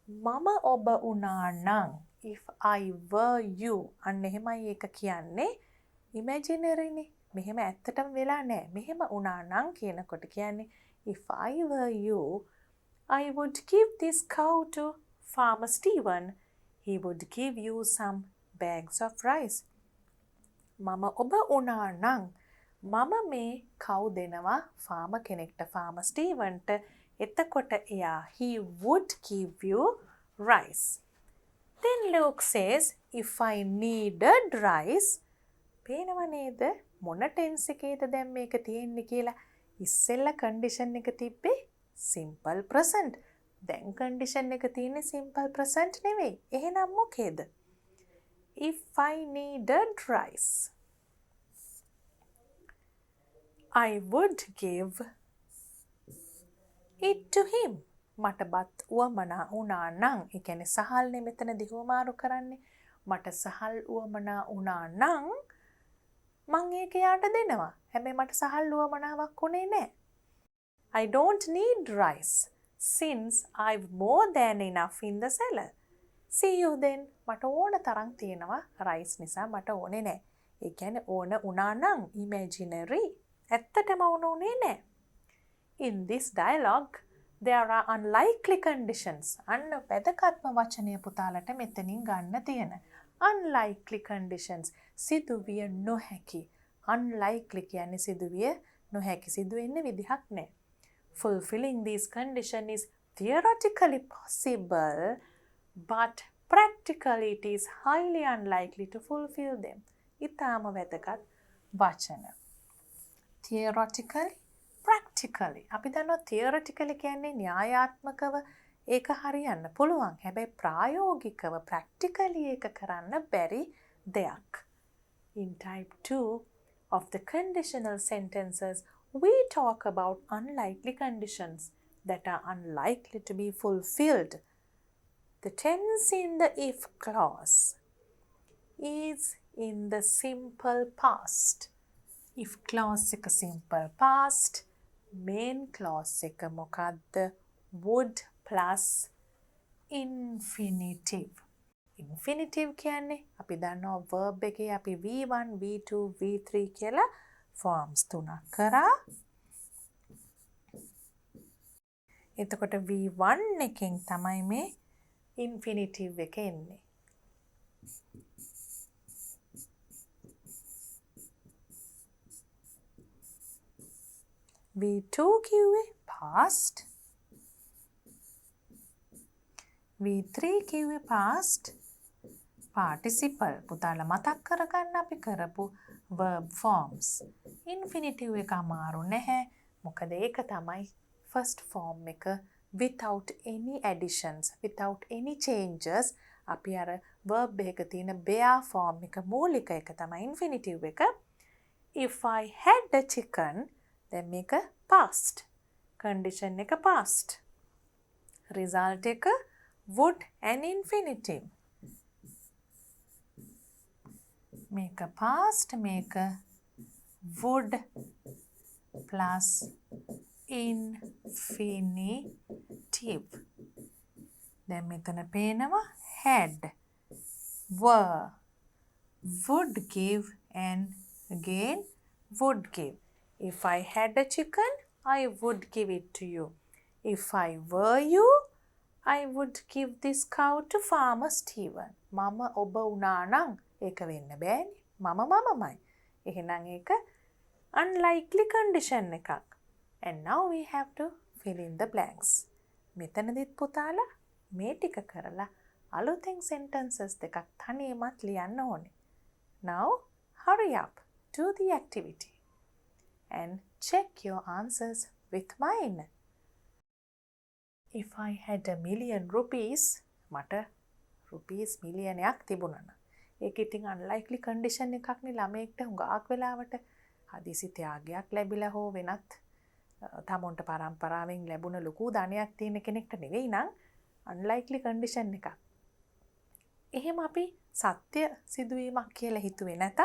මම ඔබ වුණා නම්, if I were you, අන්න එහෙමයි ඒක කියන්නේ. Imaginary නේ. මෙහෙම ඇත්තටම වෙලා නෑ. මෙහෙම වුණා නම් කියනකොට කියන්නේ if I were you, I would give this cow to Farmer Stephen. He would give you some bags of rice. මම ඔබ වුණා නම් මම මේ කව් දෙනවා ෆාම කෙනෙක්ට ෆාම ස්ටීවන්ට එතකොට එයා he would give you rice. Then Luke says if I needed rice පේනව නේද මොන ටෙන්ස් එකේද දැන් මේක තියෙන්නේ කියලා ඉස්සෙල්ලා කන්ඩිෂන් එක තිබ්බේ simple present දැන් කන්ඩිෂන් එක තියෙන්නේ simple present නෙවෙයි එහෙනම් මොකේද if I needed rice I would give it to him. මට බත් උවමනා වුණා නම් ඒ කියන්නේ සහල්නේ මෙතනදී හුවමාරු කරන්නේ මට සහල් උවමනා වුණා නම් මං ඒක යාට දෙනවා. හැබැයි මට සහල් උවමනාවක් උනේ නැහැ. I don't need rice since I've more than enough in the cellar. See you then. මට ඕන තරම් තියෙනවා rice නිසා මට ඕනේ නැහැ. ඒ කියන්නේ ඕන වුණා නම් imaginary ඇත්තටම ඕනුනේ නැහැ. In this dialogue there are unlikely conditions. අන්න වැදගත්ම වචනය පුතාලට මෙතනින් ගන්න තියෙන. Unlikely conditions. සිදුවිය නොහැකි. Unlikely කියන්නේ සිදුවිය නොහැකි. සිදු වෙන්න විදිහක් නැහැ. Fulfilling these conditions is theoretically possible, but practically it is highly unlikely to fulfill them. ඊටාම වැදගත් වචන. Theoretically, practically. අපි දන්නවා theoretically කියන්නේ න්‍යායාත්මකව ඒක හරියන්න පුළුවන්. හැබැයි ප්‍රායෝගිකව practically ඒක කරන්න බැරි දෙයක්. In type 2 of the conditional sentences, we talk about unlikely conditions that are unlikely to be fulfilled. The tense in the if clause is in the simple past. If clause එක simple past, main clause එක මොකද්ද? would plus infinitive. Infinitive කියන්නේ අපි දන්නවා verb එකේ අපි V1, V2, V3 කියලා forms තුනක් කරා. එතකොට V1 එකෙන් තමයි මේ infinitive එක එන්නේ. V2 කිව්වේ past. V3 කිව්වේ past participle. පුතාලා මතක් කරගන්න අපි කරපු verb forms. Infinitive එක අමාරු නැහැ. මොකද ඒක තමයි first form එක without any additions, without any changes. අපි අර verb එක තියෙන bare form එක මූලික එක තමයි infinitive එක. If I had a chicken, then මේක past. Condition එක past. Result එක would and infinitive. Make a past, make a would plus infinitive. Then මෙතන පේනවා had, were, would give and again would give. If I had a chicken, I would give it to you. If I were you, I would give this cow to Farmer Stephen. මම ඔබ වුණා නම් ඒක වෙන්න බෑනේ. මමමයි. එහෙනම් ඒක unlikely condition එකක්. And now we have to fill in the blanks. මෙතනදිත් පුතාලා මේ ටික කරලා අලුතෙන් sentences දෙකක් තනියමත් ලියන්න ඕනේ. Now hurry up, do the activity and check your answers with mine. If I had a million rupees, මට rupees මිලියනයක් තිබුණා නම් ඒක ඉතින් unlikely condition එකක් නේ ළමයෙක්ට හුඟක් වෙලාවට හදිසි ත්‍යාගයක් ලැබිලා හෝ වෙනත් තමන්ට පරම්පරාවෙන් ලැබුණ ලොකු ධනයක් තියෙන කෙනෙක්ට නෙවෙයි නම් unlikely condition එකක්. එහෙම අපි සත්‍ය සිදුවීමක් කියලා හිතුවේ නැතත්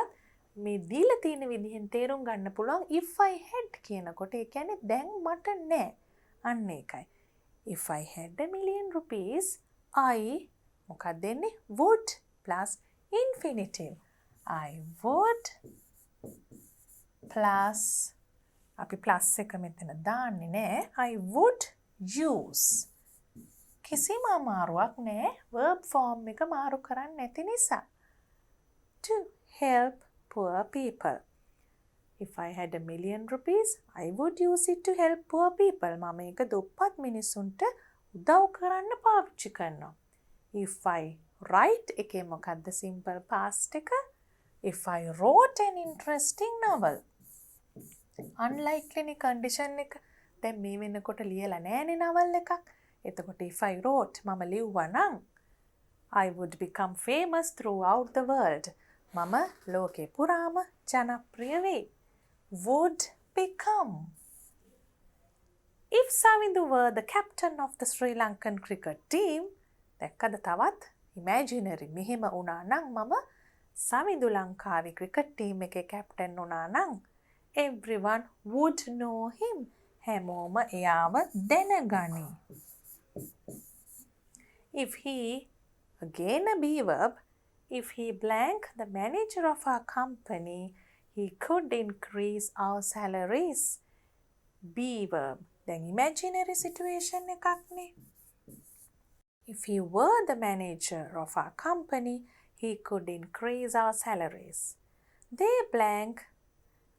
මේ දීලා තියෙන විදිහෙන් තේරුම් ගන්න පුළුවන් if I had කියනකොට ඒ කියන්නේ දැන් මට නෑ. අන්න ඒකයි. If I had a million rupees, I මොකක්ද දෙන්නේ? would plus infinitive. I would plus අපි plus එක මෙතන දාන්නේ නෑ. I would use. කිසිම අමාරුවක් නෑ verb form එක මාරු කරන්න නැති නිසා. To help poor people. If I had ₹1,000,000, I would use it to help poor people. මම ඒක දුප්පත් මිනිස්සුන්ට උදව් කරන්න පාවිච්චි කරනවා. If I write එකේ මොකක්ද simple past එක? If I wrote an interesting novel. Unlikely condition එක. දැන් මේ වෙනකොට ලියලා නෑනේ novel එකක්. එතකොට if I wrote මම ලිව්වා නම් I would become famous throughout the world. මම ලෝකේ පුරාම ජනප්‍රිය වෙයි. Would become. If Savindu were the captain of the Sri Lankan cricket team, දැක්කද තවත් imaginary මෙහෙම වුණා නම් මම සමිඳු ලංකාවේ cricket team එකේ captain වුණා නම් everyone would know him. හැමෝම එයාව දැනගනි. If he, again a be verb, if he blank the manager of our company, he could increase our salaries. Be verb. Then imaginary situation එකක්නේ. If he were the manager of our company, he could increase our salaries. They blank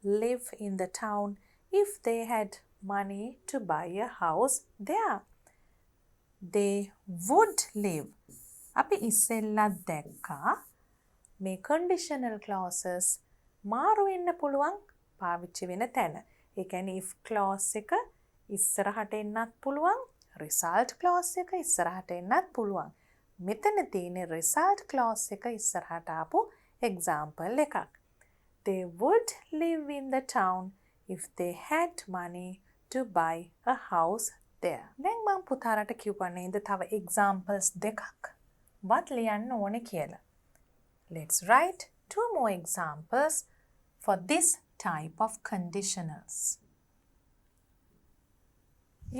live in the town if they had money to buy a house there. They would live. අපි ඉස්සෙල්ලා දැක්කා මේ conditional clauses මාරු වෙන්න පුළුවන් පාවිච්චි වෙන තැන. ඒ කියන්නේ if clause එක ඉස්සරහට එන්නත් පුළුවන්, result clause එක ඉස්සරහට එන්නත් පුළුවන්. මෙතන තියෙන result clause එක ඉස්සරහට ආපු example එකක්. They would live in the town if they had money to buy a house there. දැන් මම පුතාලට කිව්වා නේද තව examples දෙකක් වත් ලියන්න ඕනේ කියලා. Let's write 2 more examples for this type of conditionals.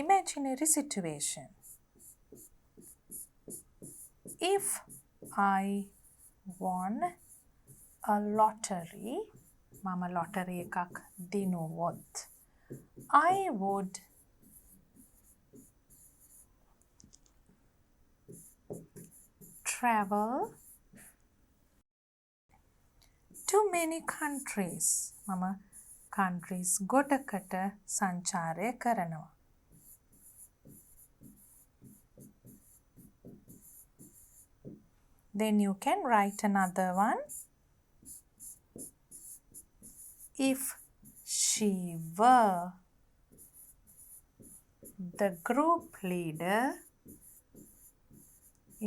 Imaginary situation. If I won a lottery, mama lottery එකක් දිනුවොත්, I would travel to many countries. මම countries ගොඩකට සංචාරය කරනවා. Then you can write another one. If she were the group leader,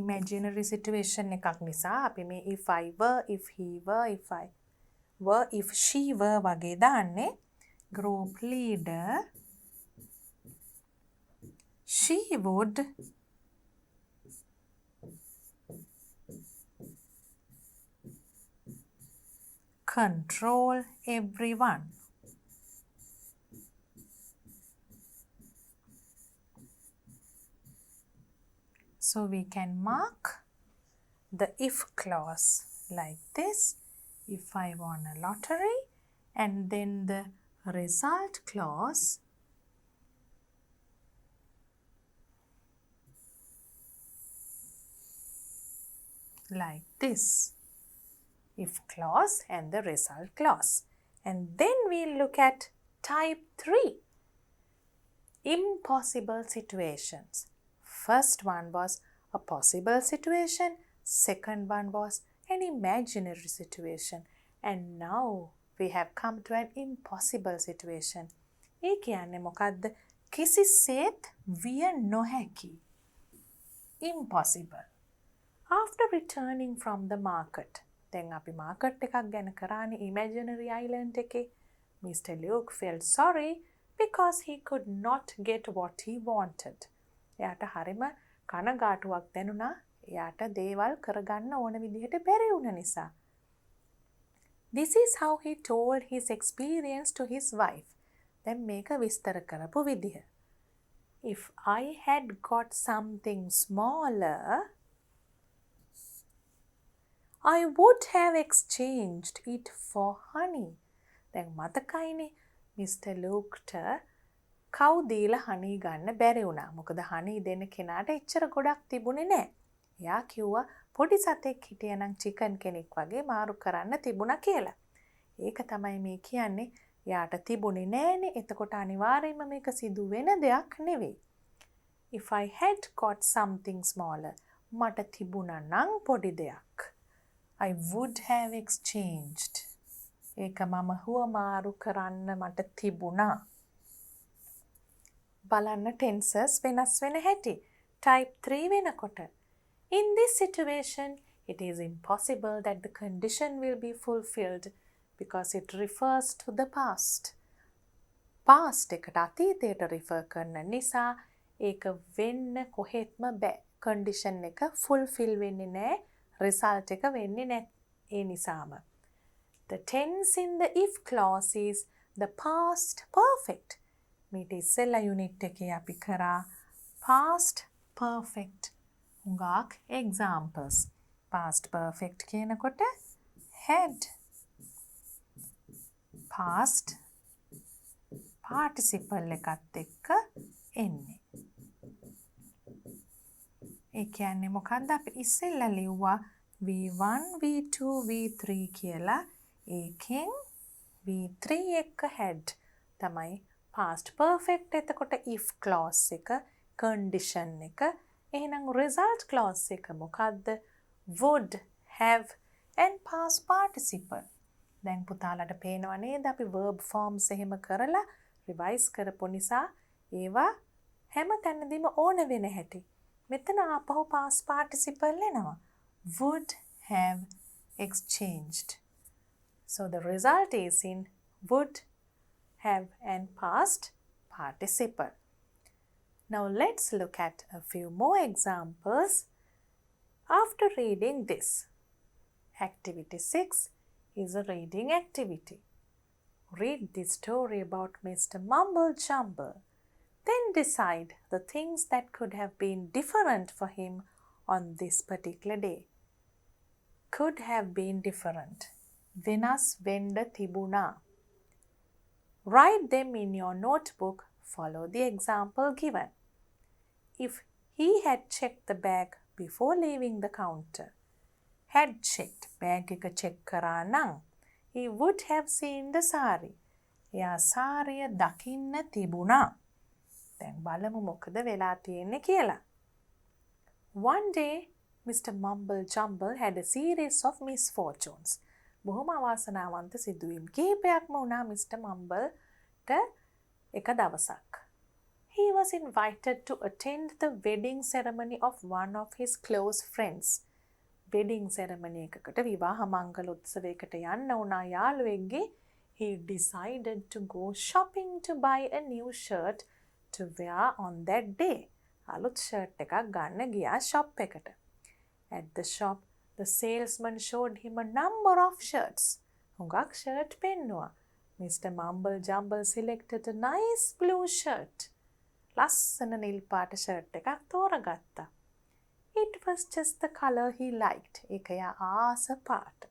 imaginary situation එකක් නිසා අපි මේ if I were, if he were, if I were, if she were වගේ දාන්නේ. Group leader, she would control everyone. So we can mark the if clause like this. If I won a lottery, and then the result clause like this. If clause and the result clause. And then we'll look at type 3. Impossible situations. First one was a possible situation. Second one was an imaginary situation. And now we have come to an impossible situation. ඒ කියන්නේ මොකද්ද? කිසිසේත් විය නොහැකි. Impossible. After returning from the market. දැන් අපි market එකක් ගැන කරානේ imaginary island එකේ. Mr. Luke felt sorry because he could not get what he wanted. එයාට හරිම කනගාටුවක් දැනුණා. එයාට දේවල් කරගන්න ඕන විදිහට බැරි වුණ නිසා. This is how he told his experience to his wife. දැන් මේක විස්තර කරපු විදිහ. If I had got something smaller, I would have exchanged it for honey. දැන් මතකයිනේ Mr. Lukeට කව් දීලා හනී ගන්න බැරි වුණා. මොකද හනී දෙන්න කෙනාට එච්චර ගොඩක් තිබුණේ නැහැ. එයා කිව්වා පොඩි සතෙක් හිටියනම් චිකන් කෙනෙක් වගේ මාරු කරන්න තිබුණා කියලා. ඒක තමයි මේ කියන්නේ. එයාට තිබුණේ නෑනේ. එතකොට අනිවාර්යයෙන්ම මේක සිදු වෙන දෙයක් නෙවෙයි. If I had got something smaller, මට තිබුණා නම් පොඩි දෙයක්. I would have exchanged. ඒක මම හුවමාරු කරන්න මට තිබුණා. බලන්න tenses වෙනස් වෙන හැටි. Type 3 වෙනකොට. In this situation, it is impossible that the condition will be fulfilled because it refers to the past. Past එකට අතීතයට refer කරන නිසා ඒක වෙන්න කොහෙත්ම බෑ. condition එක fulfill වෙන්නේ නැහැ. result එක වෙන්නේ නැහැ. ඒ නිසාම. The tense in the if clause is the past perfect. මීට ඉස්සෙල්ලා යුනිට් එකේ අපි කරා past perfect. හුඟක් examples. past perfect කියනකොට had. past participle එකත් එක්ක එන්නේ. ඒ කියන්නේ මොකක්ද? අපි ඉස්සෙල්ලා ලිව්වා V1, V2, V3 කියලා. ඒකෙන් V3 එක්ක had තමයි past perfect. එතකොට if clause එක, condition එක. එහෙනම් result clause එක මොකක්ද? would, have and past participle. දැන් පුතාලට පේනව නේද අපි verb forms එහෙම කරලා revise කරපු නිසා ඒවා හැම තැනදීම ඕන වෙන හැටි. මෙතන ආපහු past participle එනවා. would have exchanged. So the result is in would have and past participle. Now let's look at a few more examples after reading this. Activity 6 is a reading activity. Read the story about Mr. Mumble Jumble. Then decide the things that could have been different for him on this particular day. Could have been different. වෙනස් වෙන්න තිබුණා. Write them in your notebook. Follow the example given. If he had checked the bag before leaving the counter, had checked bag එක check කරා නම්, he would have seen the sari. එයා සාරිය දකින්න තිබුණා. දැන් බලමු මොකද වෙලා තියෙන්නේ කියලා. One day, Mr. Mumble Jumble had a series of misfortunes. බොහොම අවාසනාවන්ත සිදුවීම් කිහිපයක්ම වුණා Mr. Mumbleට එක දවසක්. He was invited to attend the wedding ceremony of one of his close friends. Wedding ceremony එකකට විවාහ මංගල උත්සවයකට යන්න වුණා යාළුවෙක්ගේ. He decided to go shopping to buy a new shirt to wear on that day. අලුත් shirt එකක් ගන්න ගියා shop එකට. At the shop, the salesman showed him a number of shirts. හුඟක් shirt පෙන්නුවා. Mr. Mumble Jumble selected a nice blue shirt. ලස්සන නිල් පාට shirt එකක් තෝරගත්තා. It was just the color he liked. ඒක යා ආස පාට.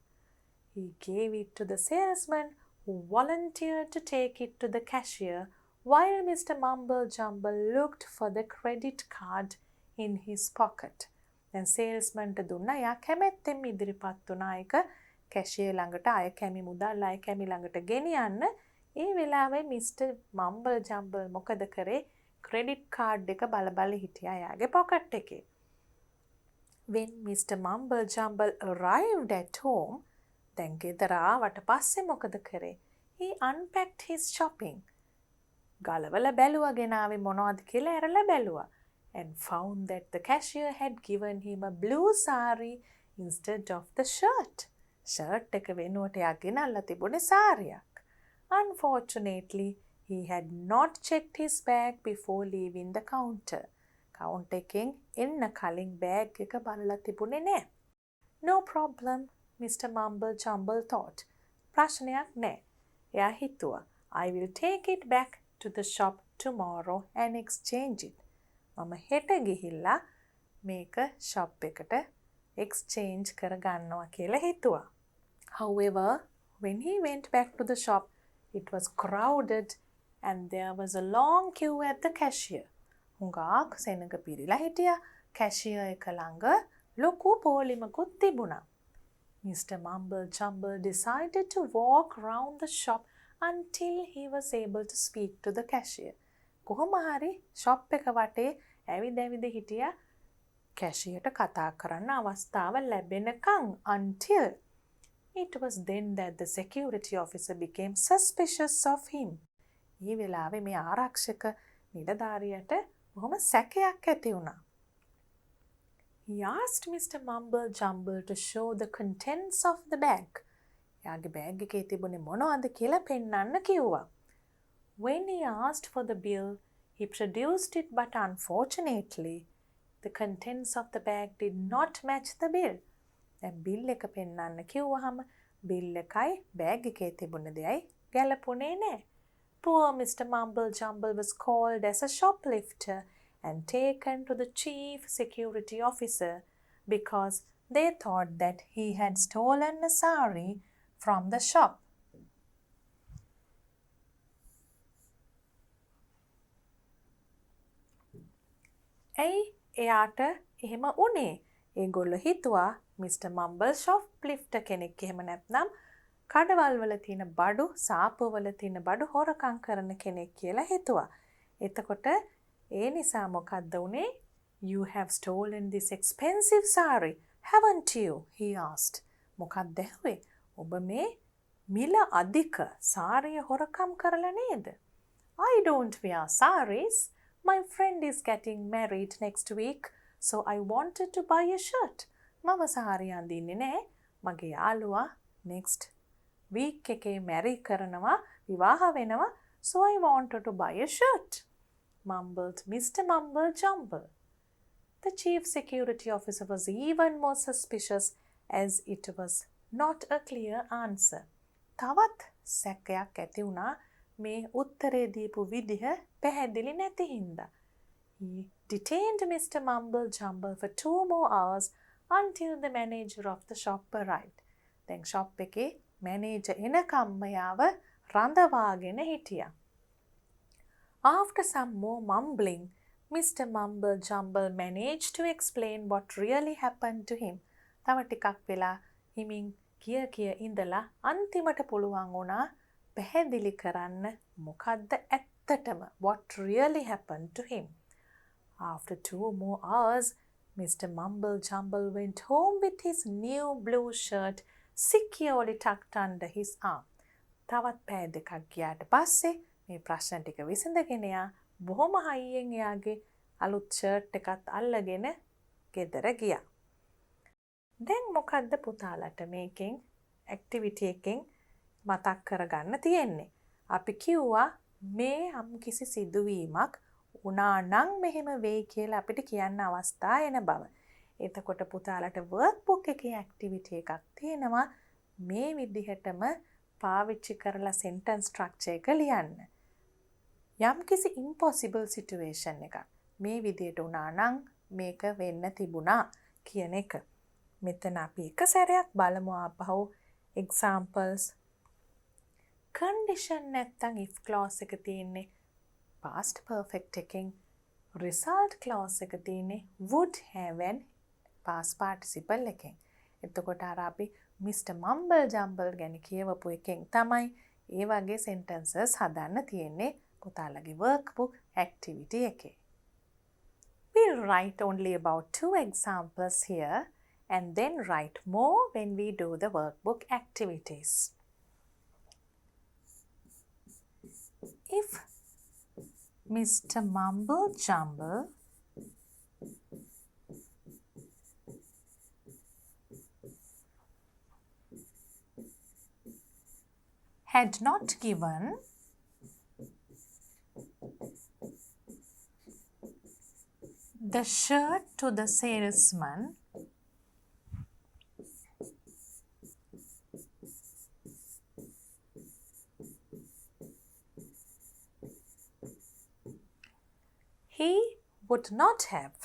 He gave it to the salesman who volunteered to take it to the cashier while Mr. Mumble Jumble looked for the credit card in his pocket. දැන් salesmanට දුන්නා. යා කැමැත්තෙන් ඉදිරිපත් වුණා ඒක cashier ළඟට අය කැමි මුදල් අය කැමි ළඟට ගෙනියන්න. ඒ වෙලාවේ Mr. Mumble Jumble මොකද කරේ? credit card එක බල බල හිටියා යාගේ pocket එකේ. When Mr. Mumble Jumble arrived at home, දැන් ගෙදර ආවට පස්සේ මොකද කරේ? He unpacked his shopping. ගලවල බැලුවා ගෙනාවේ මොනවද කියලා ඇරලා බැලුවා. And found that the cashier had given him a blue sari instead of the shirt. shirt එක වෙනුවට එයා ගෙනල්ලා තිබුණේ සාරියක්. Unfortunately, he had not checked his bag before leaving the counter. counter එකෙන් එන්න කලින් bag එක බලලා තිබුණේ නැහැ. No problem, Mr. Mumble Jumble thought. ප්‍රශ්නයක් නැහැ. එයා හිතුවා, I will take it back to the shop tomorrow and exchange it. මම හෙට ගිහිල්ලා මේක shop එකට exchange කරගන්නවා කියලා හිතුවා. However, when he went back to the shop, it was crowded and there was a long queue at the cashier. හුඟක් සෙනඟ පිරිලා හිටියා. cashier එක ළඟ ලොකු පෝලිමකුත් තිබුණා. Mr. Mumble Jumble decided to walk round the shop until he was able to speak to the cashier. කොහොම හරි shop එක වටේ ඇවිද හිටියා. cashier ට කතා කරන්න අවස්ථාව ලැබෙනකන් until. It was then that the security officer became suspicious of him. මේ වෙලාවේ මේ ආරක්ෂක නිලධාරියට බොහොම සැකයක් ඇති වුණා. He asked Mr. Mumble Jumble to show the contents of the bag. එයාගේ බෑග් එකේ තිබුණේ මොනවද කියලා පෙන්වන්න කිව්වා. When he asked for the bill, he produced it, but unfortunately, the contents of the bag did not match the bill. දැන් bill එක පෙන්වන්න කිව්වහම bill එකයි බෑග් එකේ තිබුණ දෙයයි ගැලපුණේ නැහැ. Poor Mr. Mumble Jumble was called as a shoplifter and taken to the chief security officer because they thought that he had stolen a sari from the shop. ඇයි එයාට එහෙම වුණේ? ඒගොල්ලෝ හිතුවා මිස්ටර් මම්බල් shoplifter කෙනෙක් එහෙම නැත්නම් කඩවල් වල තියෙන බඩු සාපුවල තියෙන බඩු හොරකම් කරන කෙනෙක් කියලා හිතුවා. එතකොට ඒ නිසා මොකද්ද උනේ? You have stolen this expensive sari, haven't you? He asked. මොකක්ද ඇහුවේ? ඔබ මේ මිල අධික සාරිය හොරකම් කරලා නේද? I don't wear saris. My friend is getting married next week, so I wanted to buy a shirt. මම සාරිය අඳින්නේ නැහැ. මගේ යාළුවා next week එකේ marry කරනවා, විවාහ වෙනවා, so I wanted to buy a shirt. Mumbled Mr. Mumble Jumble. The chief security officer was even more suspicious as it was not a clear answer. තවත් සැකයක් ඇති වුණා මේ උත්තරේ දීපු විදිහ පැහැදිලි නැති හින්දා. He detained Mr. Mumble Jumble for 2 more hours until the manager of the shop arrived. දැන් shop එකේ manager එනකම්ම යාව රඳවාගෙන හිටියා. After some more mumbling, Mr. Mumble Jumble managed to explain what really happened to him. තව ටිකක් වෙලා හිමින් කිය ඉඳලා අන්තිමට පුළුවන් වුණා පැහැදිලි කරන්න මොකද්ද ඇත්තටම what really happened to him. After 2 more hours, Mr. Mumble Jumble went home with his new blue shirt securely tucked under his arm. තවත් පැය දෙකක් ගියාට පස්සේ මේ ප්‍රශ්න ටික විසඳගෙන යා බොහොම හයියෙන් එයාගේ අලුත් ෂර්ට් එකත් අල්ලගෙන ගෙදර ගියා. දැන් මොකද්ද පුතාලට මේකෙන් ඇක්ටිවිටි එකෙන් මතක් කරගන්න තියෙන්නේ? අපි කිව්වා මේ යම්කිසි සිදුවීමක් වුණා නම් මෙහෙම වෙයි කියලා අපිට කියන්න අවස්ථා එන බව. එතකොට පුතාලට workbook එකේ ඇක්ටිවිටි එකක් තියෙනවා මේ විදිහටම පාවිච්චි කරලා sentence structure එක ලියන්න. යම්කිසි impossible situation එකක් මේ විදිහට වුණා නම් මේක වෙන්න තිබුණා කියන එක. මෙතන අපි එක සැරයක් බලමු ආපහු examples. condition නැත්තම් if clause එක තියෙන්නේ past perfect එකෙන්, result clause එක තියෙන්නේ would have and past participle එකෙන්. එතකොට අර අපි Mr. Mumble Jumble ගැන කියවපු එකෙන් තමයි ඒ වගේ sentences හදන්න තියෙන්නේ පුතාලගේ workbook activity එකේ. We'll write only about 2 examples here and then write more when we do the workbook activities. If Mr. Mumble Jumble had not given the shirt to the salesman, he would not have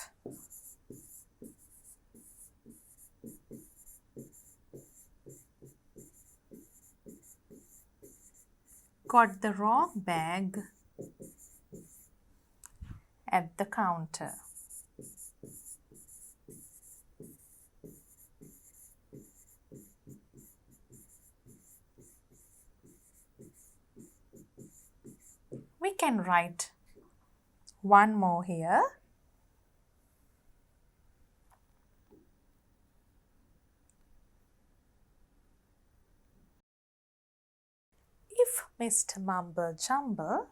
got the wrong bag at the counter. We can write one more here. If Mr. Mumble Jumble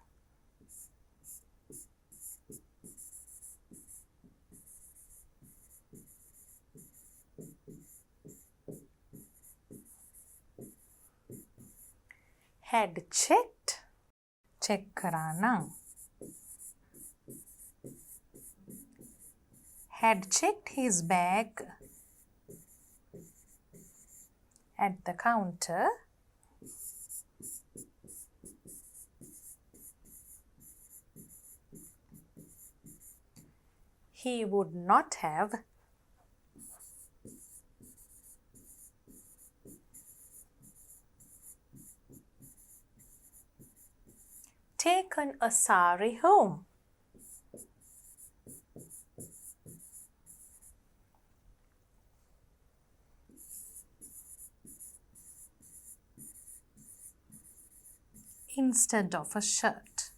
had checked, check करा ना, had checked his bag at the counter, he would not have taken a sari home. Instead of a shirt.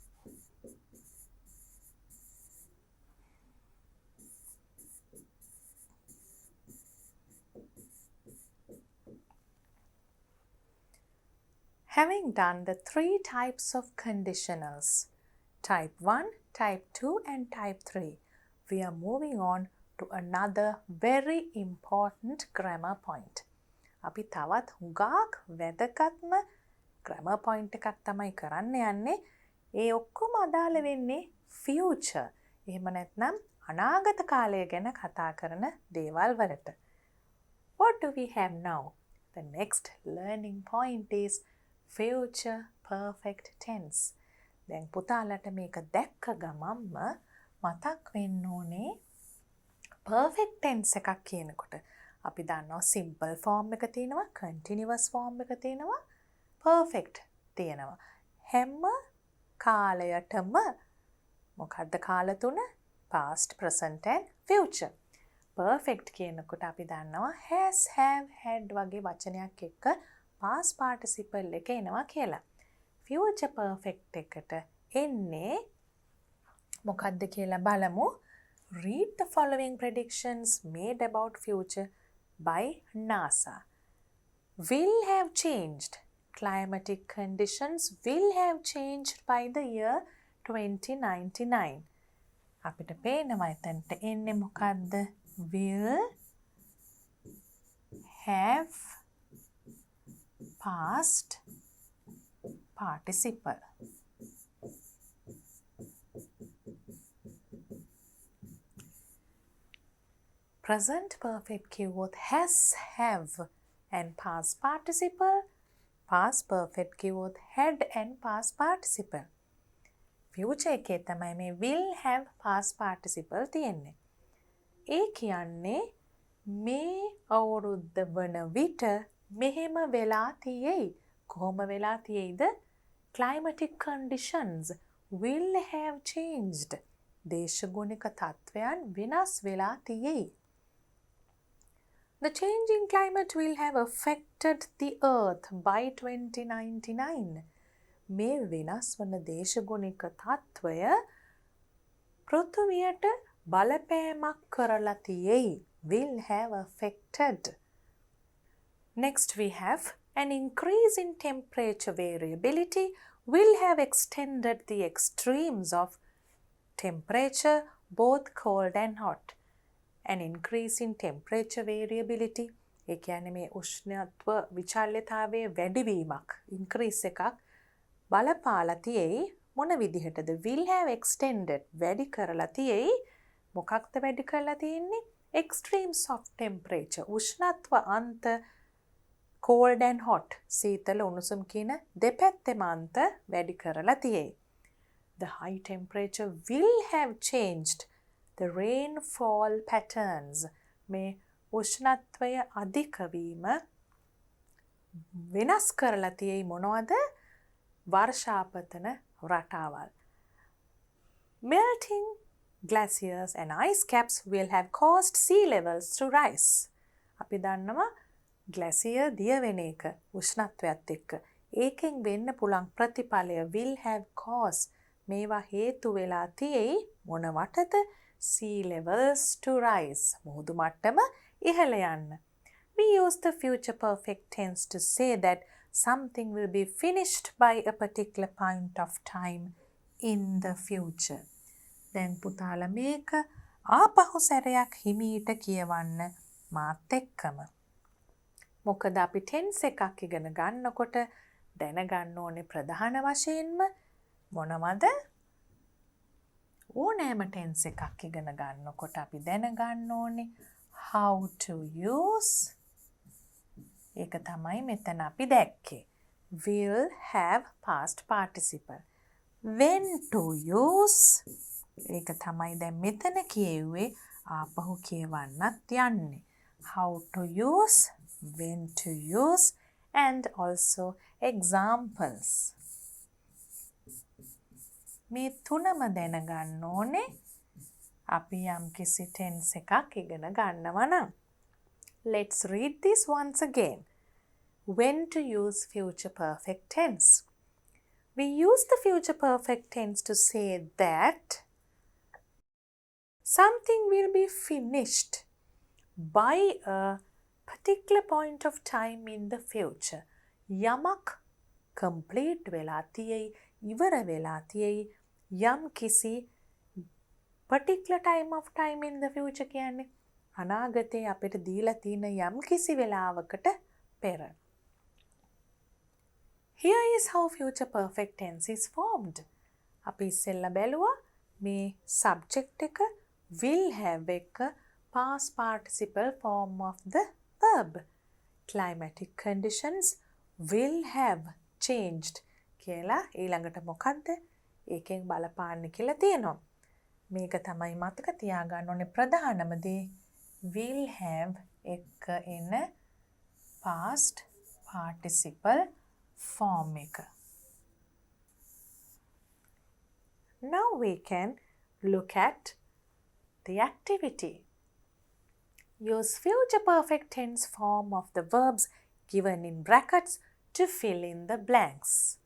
Having done the three types of conditionals, type 1, type 2 and type 3, we are moving on to another very important grammar point. අපි තවත් හුඟක් වැදගත්ම grammar point එකක් තමයි කරන්න යන්නේ. ඒ ඔක්කොම අදාළ වෙන්නේ future. එහෙම නැත්නම් අනාගත කාලය ගැන කතා කරන දේවල් වලට. What do we have now? The next learning point is future perfect tense. දැන් පුතාලට මේක දැක්ක ගමන්ම මතක් වෙන්න ඕනේ perfect tense එකක් කියනකොට. අපි දන්නවා simple form එක තියෙනවා, continuous form එක තියෙනවා, perfect තියෙනවා. හැම කාලයටම මොකද්ද කාල තුන? past, present and future. perfect කියනකොට අපි දන්නවා has, have, had වගේ වචනයක් එක්ක past participle එක එනවා කියලා. future perfect එකට එන්නේ මොකද්ද කියලා බලමු. Read the following predictions made about future by NASA. Will have changed. Climatic conditions will have changed by the year 2099. අපිට පේනවා එතනට එන්නේ මොකද්ද? Will have past participle. Present perfect keyword has, have and past participle. Past perfect keyword had and past participle. Future එකේ තමයි මේ will have past participle තියෙන්නේ. ඒ කියන්නේ මේ අවුරුද්ද වන විට මෙහෙම වෙලා තියෙයි. කොහොම වෙලා තියෙයිද? Climatic conditions will have changed. දේශගුණික තත්ත්වයන් වෙනස් වෙලා තියෙයි. The changing climate will have affected the earth by 2099. මේ වෙනස් වන දේශගුණික තත්ත්වය පෘථිවියට බලපෑමක් කරලා තියෙයි. Will have affected. Next we have an increase in temperature variability will have extended the extremes of temperature, both cold and hot. An increase in temperature variability ඒ කියන්නේ මේ උෂ්ණත්ව විචල්්‍යතාවයේ වැඩිවීමක් increase එකක් බලපාලා තියෙයි. මොන විදිහටද? will have extended වැඩි කරලා තියෙයි. මොකක්ද වැඩි කරලා තියෙන්නේ? extremes of temperature උෂ්ණත්ව අන්ත cold and hot සීතල උණුසුම් කියන දෙපැත්තෙම අන්ත වැඩි කරලා තියෙයි. The high temperature will have changed the rainfall patterns. මේ උෂ්ණත්වය අධික වීම වෙනස් කරලා තියෙයි මොනවද? වර්ෂාපතන රටාවල්. Melting glaciers and ice caps will have caused sea levels to rise. අපි දන්නවා glacier දිය වෙන එක උෂ්ණත්වයත් එක්ක. ඒකෙන් වෙන්න පුළුවන් ප්‍රතිඵලය will have caused. මේවා හේතු වෙලා තියෙයි මොනවටද? Sea levels to rise. මුහුදු මට්ටම ඉහළ යන්න. We use the future perfect tense to say that something will be finished by a particular point of time in the future. දැන් පුතාලා මේක ආපහු සැරයක් හිමීට කියවන්න මාත් එක්කම. මොකද අපි tense එකක් ඉගෙන ගන්නකොට දැනගන්න ඕනේ ප්‍රධාන වශයෙන්ම මොනවද? ඕනෑම tense එකක් ඉගෙන ගන්නකොට අපි දැනගන්න ඕනේ how to use. ඒක තමයි මෙතන අපි දැක්කේ. Will have past participle. When to use. ඒක තමයි දැන් මෙතන කියෙව්වේ ආපහු කියවන්නත් යන්නේ. How to use, when to use, and also examples. මේ තුනම දැනගන්න ඕනේ අපි යම්කිසි tense එකක් ඉගෙන ගන්නවා නම්. Let's read this once again. When to use future perfect tense. We use the future perfect tense to say that something will be finished by a particular point of time in the future. යමක් complete වෙලා තියෙයි, ඉවර වෙලා තියෙයි, යම් කිසි particular time of time in the future කියන්නේ අනාගතේ අපිට දීලා තියෙන යම් කිසි වෙලාවකට පෙර. Here is how future perfect tense is formed. අපි ඉස්සෙල්ලා බැලුවා මේ subject එක will have එක past participle form of the verb. Climatic conditions will have changed කියලා ඊළඟට මොකද්ද? ඒකෙන් බලපාන්න කියලා තියෙනවා. මේක තමයි මතක තියාගන්න ඕනේ ප්‍රධානම දේ. Will have එක එන past participle form එක. Now we can look at the activity. Use future perfect tense form of the verbs given in brackets to fill in the blanks.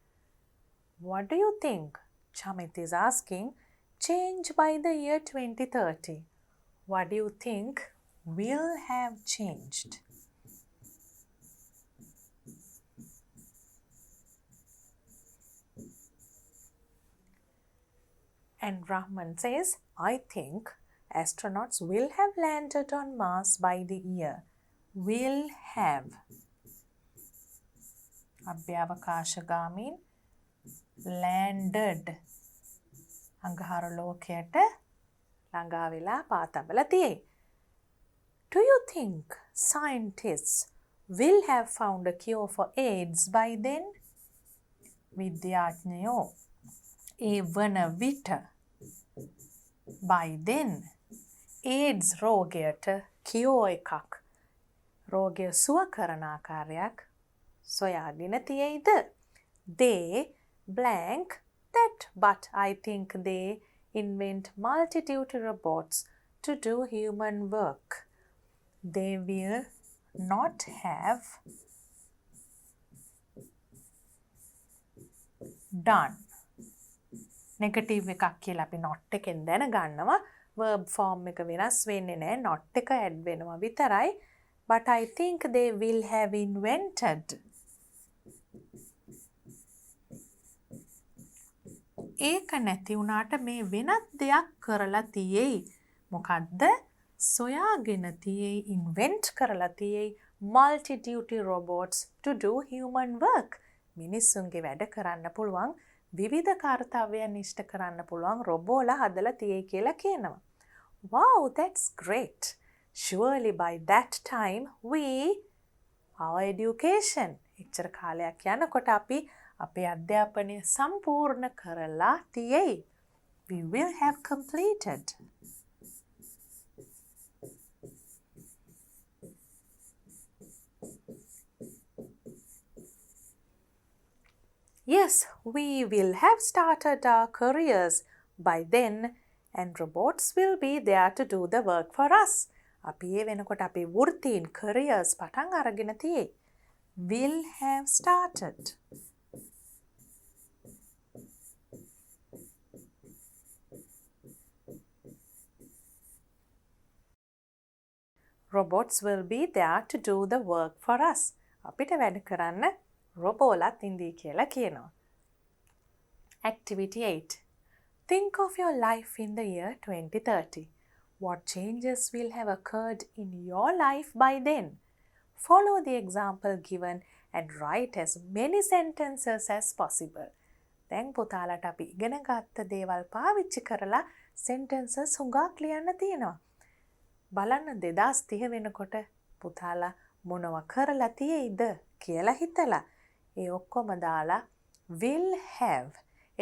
What do you think? Chamit is asking, change by the year 2030. What do you think will have changed? And Rahman says, I think astronauts will have landed on Mars by the year. Will have. අභ්‍යවකාශගාමීන් landed. අඟහරු ලෝකයට ළඟා වෙලා පාතබලා තියෙයි. Do you think scientists will have found a cure for AIDS by then? විද්‍යාඥයෝ ඒ වන විට by then AIDS රෝගයට cure එකක් රෝගය සුව කරන ආකාරයක් සොයාගෙන තියෙයිද? They blank that, but I think they invent multitude robots to do human work. They will not have done. Negative එකක් කියලා අපි not එකෙන් දැනගන්නවා. verb form එක වෙනස් වෙන්නේ නැහැ. not එක add වෙනවා විතරයි. But I think they will have invented. ඒක නැති වුණාට මේ වෙනත් දෙයක් කරලා තියෙයි. මොකද්ද? සොයාගෙන තියෙයි, invent කරලා තියෙයි multi-duty robots to do human work. මිනිස්සුන්ගේ වැඩ කරන්න පුළුවන් විවිධ කාර්යයන් ඉෂ්ට කරන්න පුළුවන් රොබෝලා හදලා තියෙයි කියලා කියනවා. Wow, that's great. Surely by that time our education එච්චර කාලයක් යනකොට අපි අපේ අධ්‍යාපනය සම්පූර්ණ කරලා තියෙයි. We will have completed. Yes, we will have started our careers by then and robots will be there to do the work for us. අපි ඒ වෙනකොට අපේ වෘත්තීන් careers පටන් අරගෙන තියෙයි. Will have started. Robots will be there to do the work for us. අපිට වැඩ කරන්න රොබෝලත් ඉන්දී කියලා කියනවා. Activity 8. Think of your life in the year 2030. What changes will have occurred in your life by then? Follow the example given and write as many sentences as possible. දැන් පුතාලට අපි ඉගෙන ගත්ත දේවල් පාවිච්චි කරලා sentences හුඟක් ලියන්න තියෙනවා. බලන්න 2030 වෙනකොට පුතාලා මොනව කරලා තියෙයිද කියලා හිතලා ඒ ඔක්කොම දාලා will have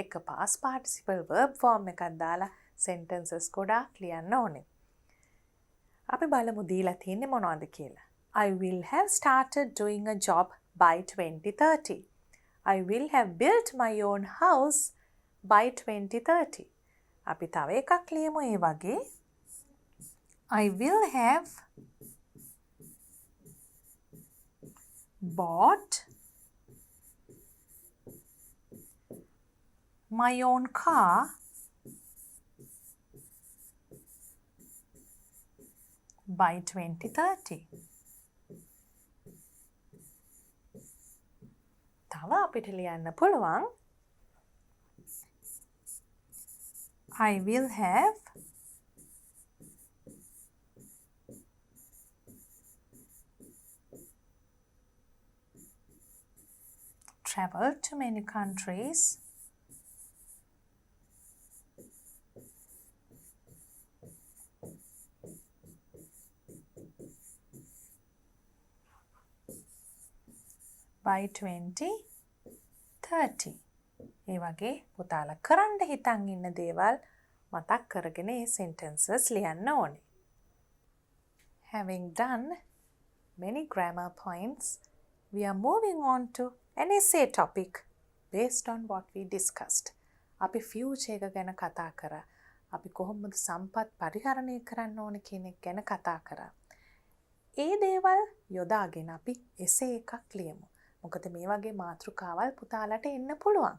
එක past participle verb form එකක් දාලා sentences ගොඩාක් ලියන්න ඕනේ. අපි බලමු දීලා තියෙන්නේ මොනවද කියලා. I will have started doing a job by 2030. I will have built my own house by 2030. අපි තව එකක් ලියමු ඒ වගේ. I will have bought my own car by 2030. තව අපිට ලියන්න පුළුවන් I will have traveled to many countries by 2030. ඒ වගේ පුතාලා කරන්න හිතන් ඉන්න දේවල් මතක් කරගෙන ඒ sentences ලියන්න ඕනේ. Having done many grammar points, we are moving on to an essay topic based on what we discussed. අපි future එක ගැන කතා කරා. අපි කොහොමද සම්පත් පරිහරණය කරන්න ඕන කියන එක ගැන කතා කරා. ඒ දේවල් යොදාගෙන අපි essay එකක් ලියමු. මොකද මේ වගේ මාතෘකාවල් පුතාලට එන්න පුළුවන්.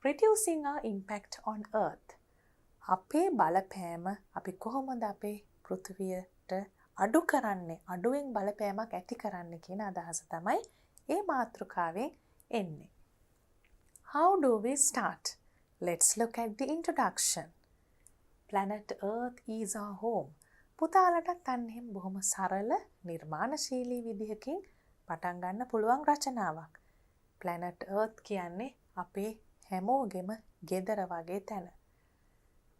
Reducing our impact on earth. අපේ බලපෑම අපි කොහොමද අපේ පෘථිවියට අඩු කරන්නේ, අඩුවෙන් බලපෑමක් ඇති කරන්නේ කියන අදහස තමයි ඒ මාතෘකාවෙන් එන්නේ. How do we start? Let's look at the introduction. Planet Earth is our home. පුතාලටත් අන්න එහෙම බොහොම සරල නිර්මාණශීලී විදිහකින් පටන් ගන්න පුළුවන් රචනාවක්. Planet Earth කියන්නේ අපේ හැමෝගෙම ගෙදර වගේ තැන.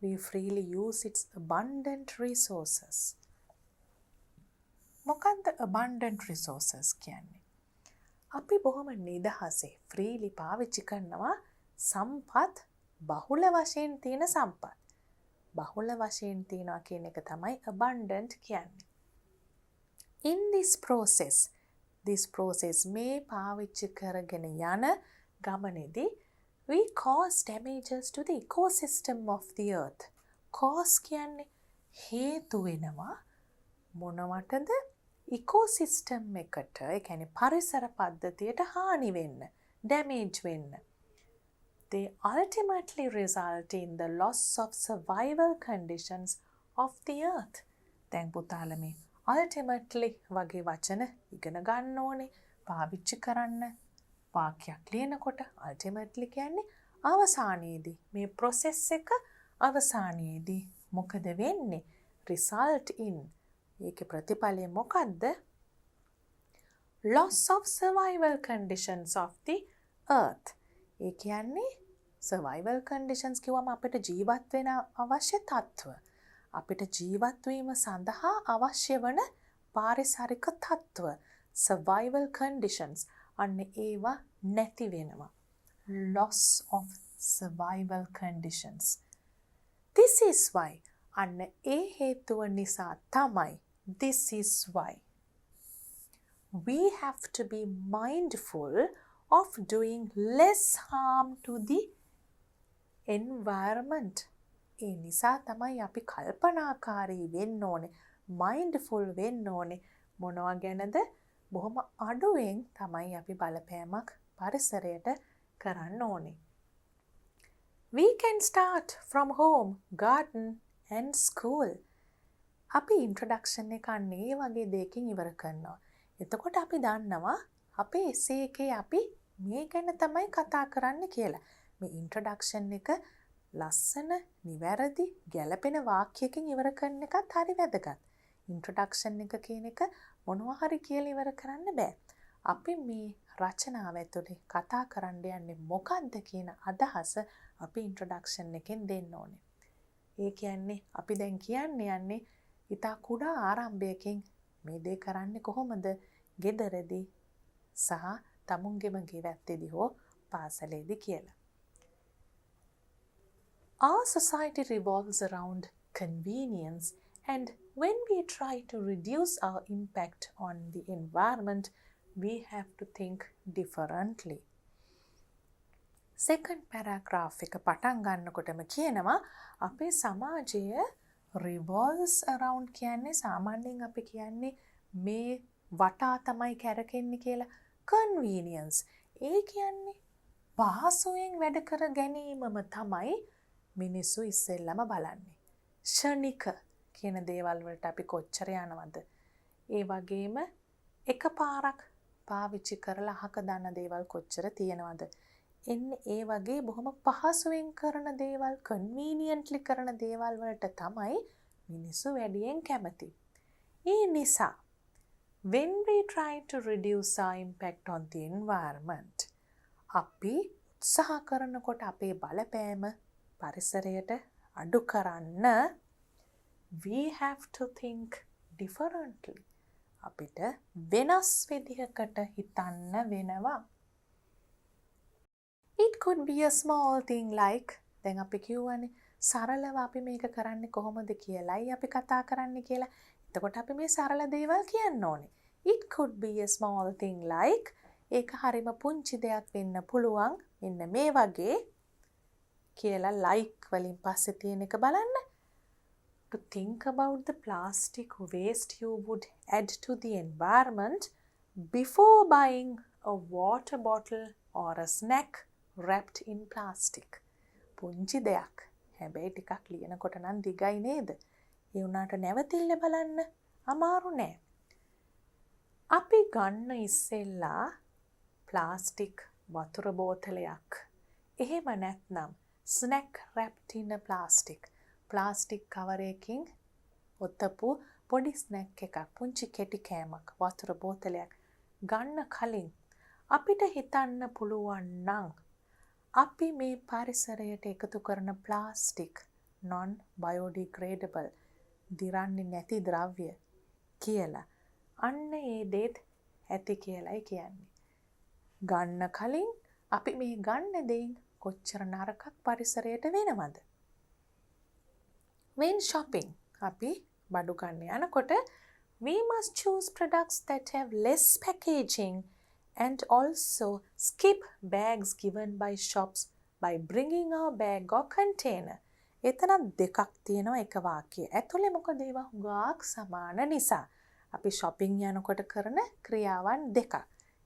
We freely use its abundant resources. මොකක්ද abundant resources කියන්නේ? අපි බොහොම නිදහසේ freely පාවිච්චි කරනවා සම්පත් බහුල වශයෙන් තියෙන සම්පත්. බහුල වශයෙන් තියනවා කියන එක තමයි abundant කියන්නේ. In this process මේ පාවිච්චි කරගෙන යන ගමනේදී we cause damages to the ecosystem of the earth. Cause කියන්නේ හේතු වෙනවා මොනවටද? ecosystem එකට, ඒ කියන්නේ පරිසර පද්ධතියට හානි වෙන්න, damage වෙන්න. They ultimately result in the loss of survival conditions of the earth. දැන් පුතාලා මේ ultimately වගේ වචන ඉගෙන ගන්න ඕනේ, පාවිච්චි කරන්න. වාක්‍යයක් ලියනකොට ultimately කියන්නේ අවසානයේදී මේ process එක අවසානයේදී මොකද වෙන්නේ? result in. ඒකේ ප්‍රතිඵලය මොකද්ද? loss of survival conditions of the earth. ඒ කියන්නේ survival conditions කිව්වම අපිට ජීවත් වෙන අවශ්‍ය තත්ත්ව. අපිට ජීවත් වීම සඳහා අවශ්‍ය වන පාරිසරික තත්ත්ව. survival conditions. අන්න ඒවා නැති වෙනවා. loss of survival conditions. This is why. අන්න ඒ හේතුව නිසා තමයි. This is why. We have to be mindful of doing less harm to the environment. ඒ නිසා තමයි අපි කල්පනාකාරී වෙන්න ඕනේ, මයින්ඩ්ෆුල් වෙන්න ඕනේ. මොනවා ගැනද? බොහොම අඩුවෙන් තමයි අපි බලපෑමක් පරිසරයට කරන්න ඕනේ. We can start from home, garden and school. අපි ඉන්ට්‍රොඩක්ෂන් එක අන්න ඒ වගේ දෙයකින් ඉවර කරනවා. එතකොට අපි දන්නවා අපේ essay එකේ අපි මේ ගැන තමයි කතා කරන්න කියලා. මේ ඉන්ට්‍රොඩක්ෂන් එක ලස්සන, නිවැරදි, ගැළපෙන වාක්‍යයකින් ඉවර කරන එකත් හරි වැදගත්. ඉන්ට්‍රොඩක්ෂන් එක කියන එක මොනවා හරි කියලා ඉවර කරන්න බෑ. අපි මේ රචනාව ඇතුලේ කතා කරන්න යන්නේ මොකක්ද කියන අදහස අපි ඉන්ට්‍රොඩක්ෂන් එකෙන් දෙන්න ඕනේ. ඒ කියන්නේ අපි දැන් යන්නේ ඉතා කුඩා ආරම්භයකින් මේ දේ කරන්නේ කොහොමද? ගෙදරදී සහ තමුන්ගේම ගෙවැත්තේදී හෝ පාසලේදී කියලා. Our society revolves around convenience, and when we try to reduce our impact on the environment, we have to think differently. Second paragraph එක පටන් ගන්නකොටම කියනවා අපේ සමාජය revolves around කියන්නේ සාමාන්‍යයෙන් අපි කියන්නේ මේ වටා තමයි කැරකෙන්නේ කියලා. Convenience ඒ කියන්නේ පහසුවෙන් වැඩ කර ගැනීමම තමයි මිනිස්සු ඉස්සෙල්ලම බලන්නේ. ෂණික කියන දේවල් වලට අපි කොච්චර යනවද? ඒ වගේම එකපාරක් පාවිච්චි කරලා අහක දාන දේවල් කොච්චර තියෙනවද? එන්නේ ඒ වගේ බොහොම පහසුවෙන් කරන දේවල්, conveniently කරන දේවල් වලට තමයි මිනිස්සු වැඩියෙන් කැමති. ඒ නිසා when we try to reduce our impact on the environment, අපි උත්සාහ කරනකොට අපේ බලපෑම පරිසරයට අඩු කරන්න we have to think differently. අපිට වෙනස් විදිහකට හිතන්න වෙනවා. It could be a small thing like, දැන් අපි කියවනේ සරලව අපි මේක කරන්නේ කොහොමද කියලායි අපි කතා කරන්නේ කියලා. එතකොට අපි මේ සරල දේවල් කියන්න ඕනේ. It could be a small thing like, ඒක හරිම පුංචි දෙයක් වෙන්න පුළුවන්. මෙන්න මේ වගේ කියලා like වලින් පස්සේ තියෙන එක බලන්න. To think about the plastic waste you would add to the environment before buying a water bottle or a snack wrapped in plastic. පුංචි දෙයක්. හැබැයි ටිකක් ලියනකොට නම් දිගයි නේද? ඒ උනාට නැවතිල්ල බලන්න අමාරු නෑ. අපි ගන්න ඉස්සෙල්ලා ප්ලාස්ටික් වතුර බෝතලයක්. එහෙම නැත්නම් snack wrapped in a plastic. Plastic කවරයකින් ඔතපු පොඩි ස්නැක් එකක්, පුංචි කෙටි කෑමක්, වතුර බෝතලයක් ගන්න කලින් අපිට හිතන්න පුළුවන් නම් අපි මේ පරිසරයට එකතු කරන ප්ලාස්ටික් non biodegradable දිරන්නේ නැති ද්‍රව්‍ය කියලා අන්න ඒ දේත් ඇති කියලායි කියන්නේ. ගන්න කලින් අපි මේ ගන්න දෙයින් කොච්චර නරකක් පරිසරයට වෙනවද? When shopping, අපි බඩු ගන්න යනකොට we must choose products that have less packaging and also skip bags given by shops by bringing our bag or container. එතන දෙකක් තියෙනවා එක වාක්‍යය ඇතුලේ. මොකද ඒවා හුඟක් සමාන නිසා අපි shopping යනකොට කරන ක්‍රියාවන් දෙකක්.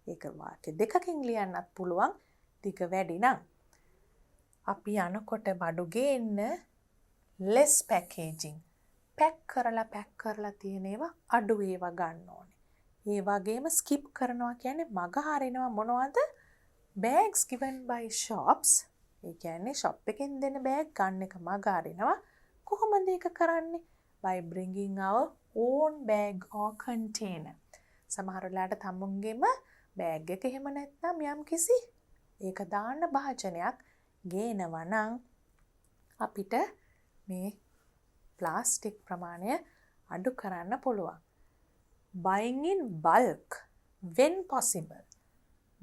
ඒක වාක්‍ය දෙකකින් ලියන්නත් පුළුවන් ටික වැඩි නම්. අපි යනකොට බඩු ගේන්න less packaging, පැක් කරලා තියෙන ඒවා අඩු ඒවා ගන්න ඕනේ. ඒ වගේම skip කරනවා කියන්නේ මග හරිනවා මොනවද? bags given by shops. ඒ කියන්නේ shop එකෙන් දෙන bag ගන්න එක මග හරිනවා. කොහොමද ඒක කරන්නේ? by bringing our own bag or container. සමහර වෙලාවට තමුන්ගේම bag එක එහෙම නැත්නම් යම්කිසි ඒක දාන්න භාජනයක් ගේනවා නම් අපිට මේ ප්ලාස්ටික් ප්‍රමාණය අඩු කරන්න පුළුවන්. Buying in bulk when possible.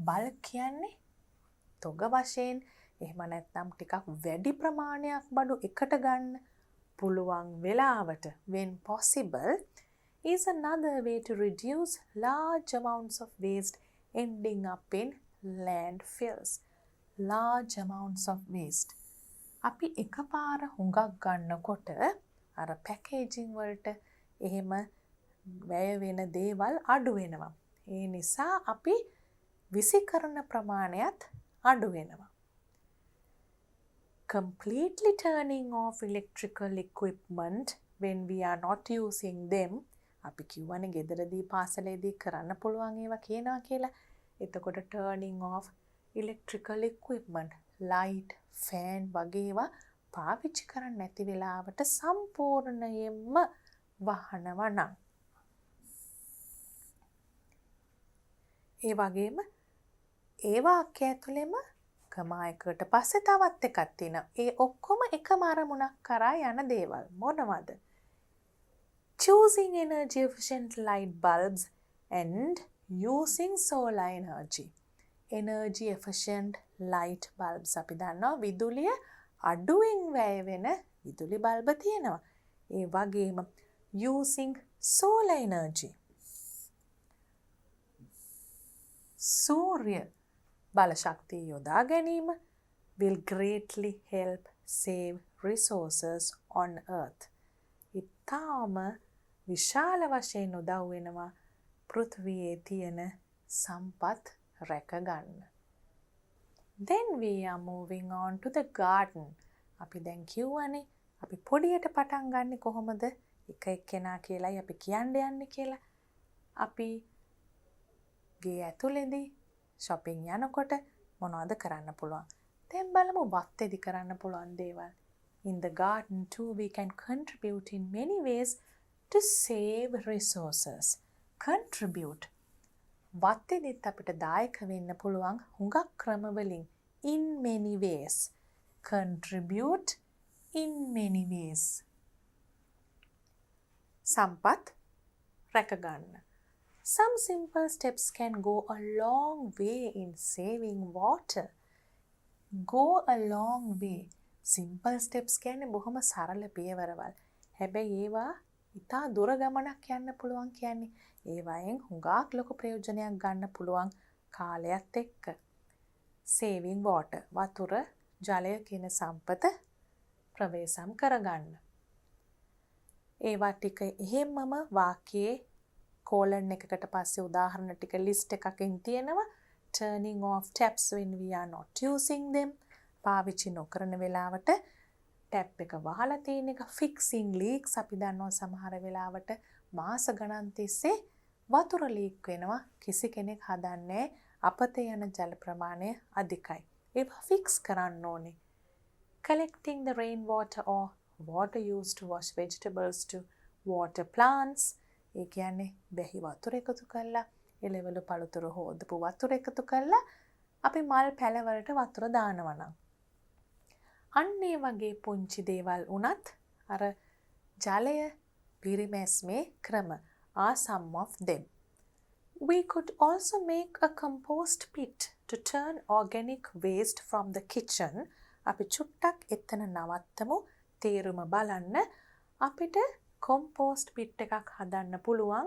bulk කියන්නේ තොග වශයෙන් එහෙම නැත්නම් ටිකක් වැඩි ප්‍රමාණයක් බඩු එකට ගන්න පුළුවන් වෙලාවට when possible is another way to reduce large amounts of waste ending up in landfills. large amounts of waste. අපි එකපාර හුඟක් ගන්නකොට අර පැකේජින් වලට එහෙම වැය වෙන දේවල් අඩු වෙනවා. ඒ නිසා අපි විසි කරන ප්‍රමාණයත් අඩු වෙනවා. Completely turning off electrical equipment when we are not using them. අපි කියවනේ ගෙදරදී පාසලේදී කරන්න පුළුවන් ඒවා කියනවා කියලා. එතකොට turning off electrical equipment, light, fan වගේ ඒවා පාවිච්චි කරන්න නැති වෙලාවට සම්පූර්ණයෙන්ම වහනවා නම්. ඒ වගේම ඒ වාක්‍යය ඇතුළෙම කමායකට පස්සේ තවත් එකක් තියෙනවා. ඒ ඔක්කොම එකම අරමුණක් කරා යන දේවල්. මොනවද? Choosing energy efficient light bulbs and using solar energy. Energy efficient light bulbs අපි දන්නවා විදුලිය අඩුවෙන් වැය වෙන විදුලි බල්බ තියෙනවා. ඒ වගේම using solar energy. සූර්ය බලශක්තිය යොදා ගැනීම will greatly help save resources on earth. ඉතාම විශාල වශයෙන් උදව් වෙනවා පෘථිවියේ තියෙන සම්පත් රැක ගන්න. Then we are moving on to the garden. අපි දැන් කියවනේ අපි පොඩියට පටන් ගන්න කොහොමද? එක එක්කෙනා කියලායි අපි කියන්න යන්නේ කියලා. අපි ගේ ඇතුළේදී shopping යනකොට මොනවද කරන්න පුළුවන්? දැන් බලමු වත්තේදී කරන්න පුළුවන් දේවල්. In the garden too we can contribute in many ways to save resources. Contribute. වත්තේදීත් අපිට දායක වෙන්න පුළුවන් හුඟක් ක්‍රමවලින්. In many ways. Contribute in many ways. සම්පත් රැක ගන්න. Some simple steps can go a long way in saving water. Go a long way. Simple steps කියන්නේ බොහොම සරල පියවරවල්. හැබැයි ඒවා ඉතා දුර ගමනක් යන්න පුළුවන් කියන්නේ. ඒවායෙන් හුඟක් ලොකු ප්‍රයෝජනයක් ගන්න පුළුවන් කාලයත් එක්ක. Saving water. වතුර, ජලය කියන සම්පත ප්‍රවේශම් කරගන්න. ඒවා ටික එහෙමම වාක්‍යයේ කෝලන් එකකට පස්සේ උදාහරණ ටික ලිස්ට් එකකින් තියෙනවා. Turning off taps when we are not using them. පාවිච්චි නොකරන වෙලාවට ටැප් එක වහලා තියෙන එක. Fixing leaks අපි දන්නවා සමහර වෙලාවට මාස ගණන් තිස්සේ වතුර ලීක් වෙනවා. කිසි කෙනෙක් හදන්නේ අපතේ යන ජල ප්‍රමාණය අධිකයි. ඒවා ෆික්ස් කරන්න ඕනේ. Collecting the rainwater or water used to wash vegetables to water plants. ඒ කියන්නේ බැහි වතුර එකතු කරලා එළවලු පළතුරු හොදපු වතුර එකතු කරලා අපි මල් පැලවලට වතුර දානවා නම් අන්න ඒ වගේ පුංචි දේවල් උනත් අර ජලය පිරිමැස්මේ ක්‍රම are some of them. We could also make a compost pit to turn organic waste from the kitchen. අපි චුට්ටක් එතන නවත්තමු. තේරුම බලන්න. අපිට කොම්පෝස්ට් පිට් එකක් හදන්න පුළුවන්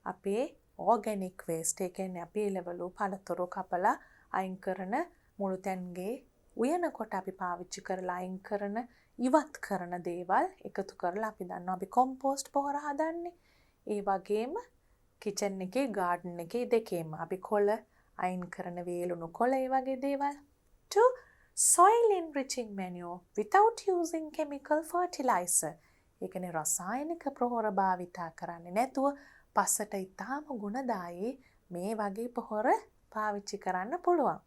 අපේ ඕගැනික් වේස්ට්. ඒ කියන්නේ අපි එළවලු පළතුරු කපලා අයින් කරන මුළු තැන්ගේ උයනකොට අපි පාවිච්චි කරලා අයින් කරන ඉවත් කරන දේවල් එකතු කරලා අපි දන්නවා අපි කොම්පෝස්ට් පොහොර හදන්නේ. ඒ වගේම කිචන් එකේ ගාඩන් එකේ දෙකේම අපි කොළ අයින් කරන වේලුණු කොළ ඒ වගේ දේවල්. To soil enriching manure without using chemical fertilizer. ඒ කියන්නේ රසායනික ප්‍රහොර භාවිතා කරන්නේ නැතුව පසට ඉතාම ගුණදායී මේ වගේ පොහොර පාවිච්චි කරන්න පුළුවන්.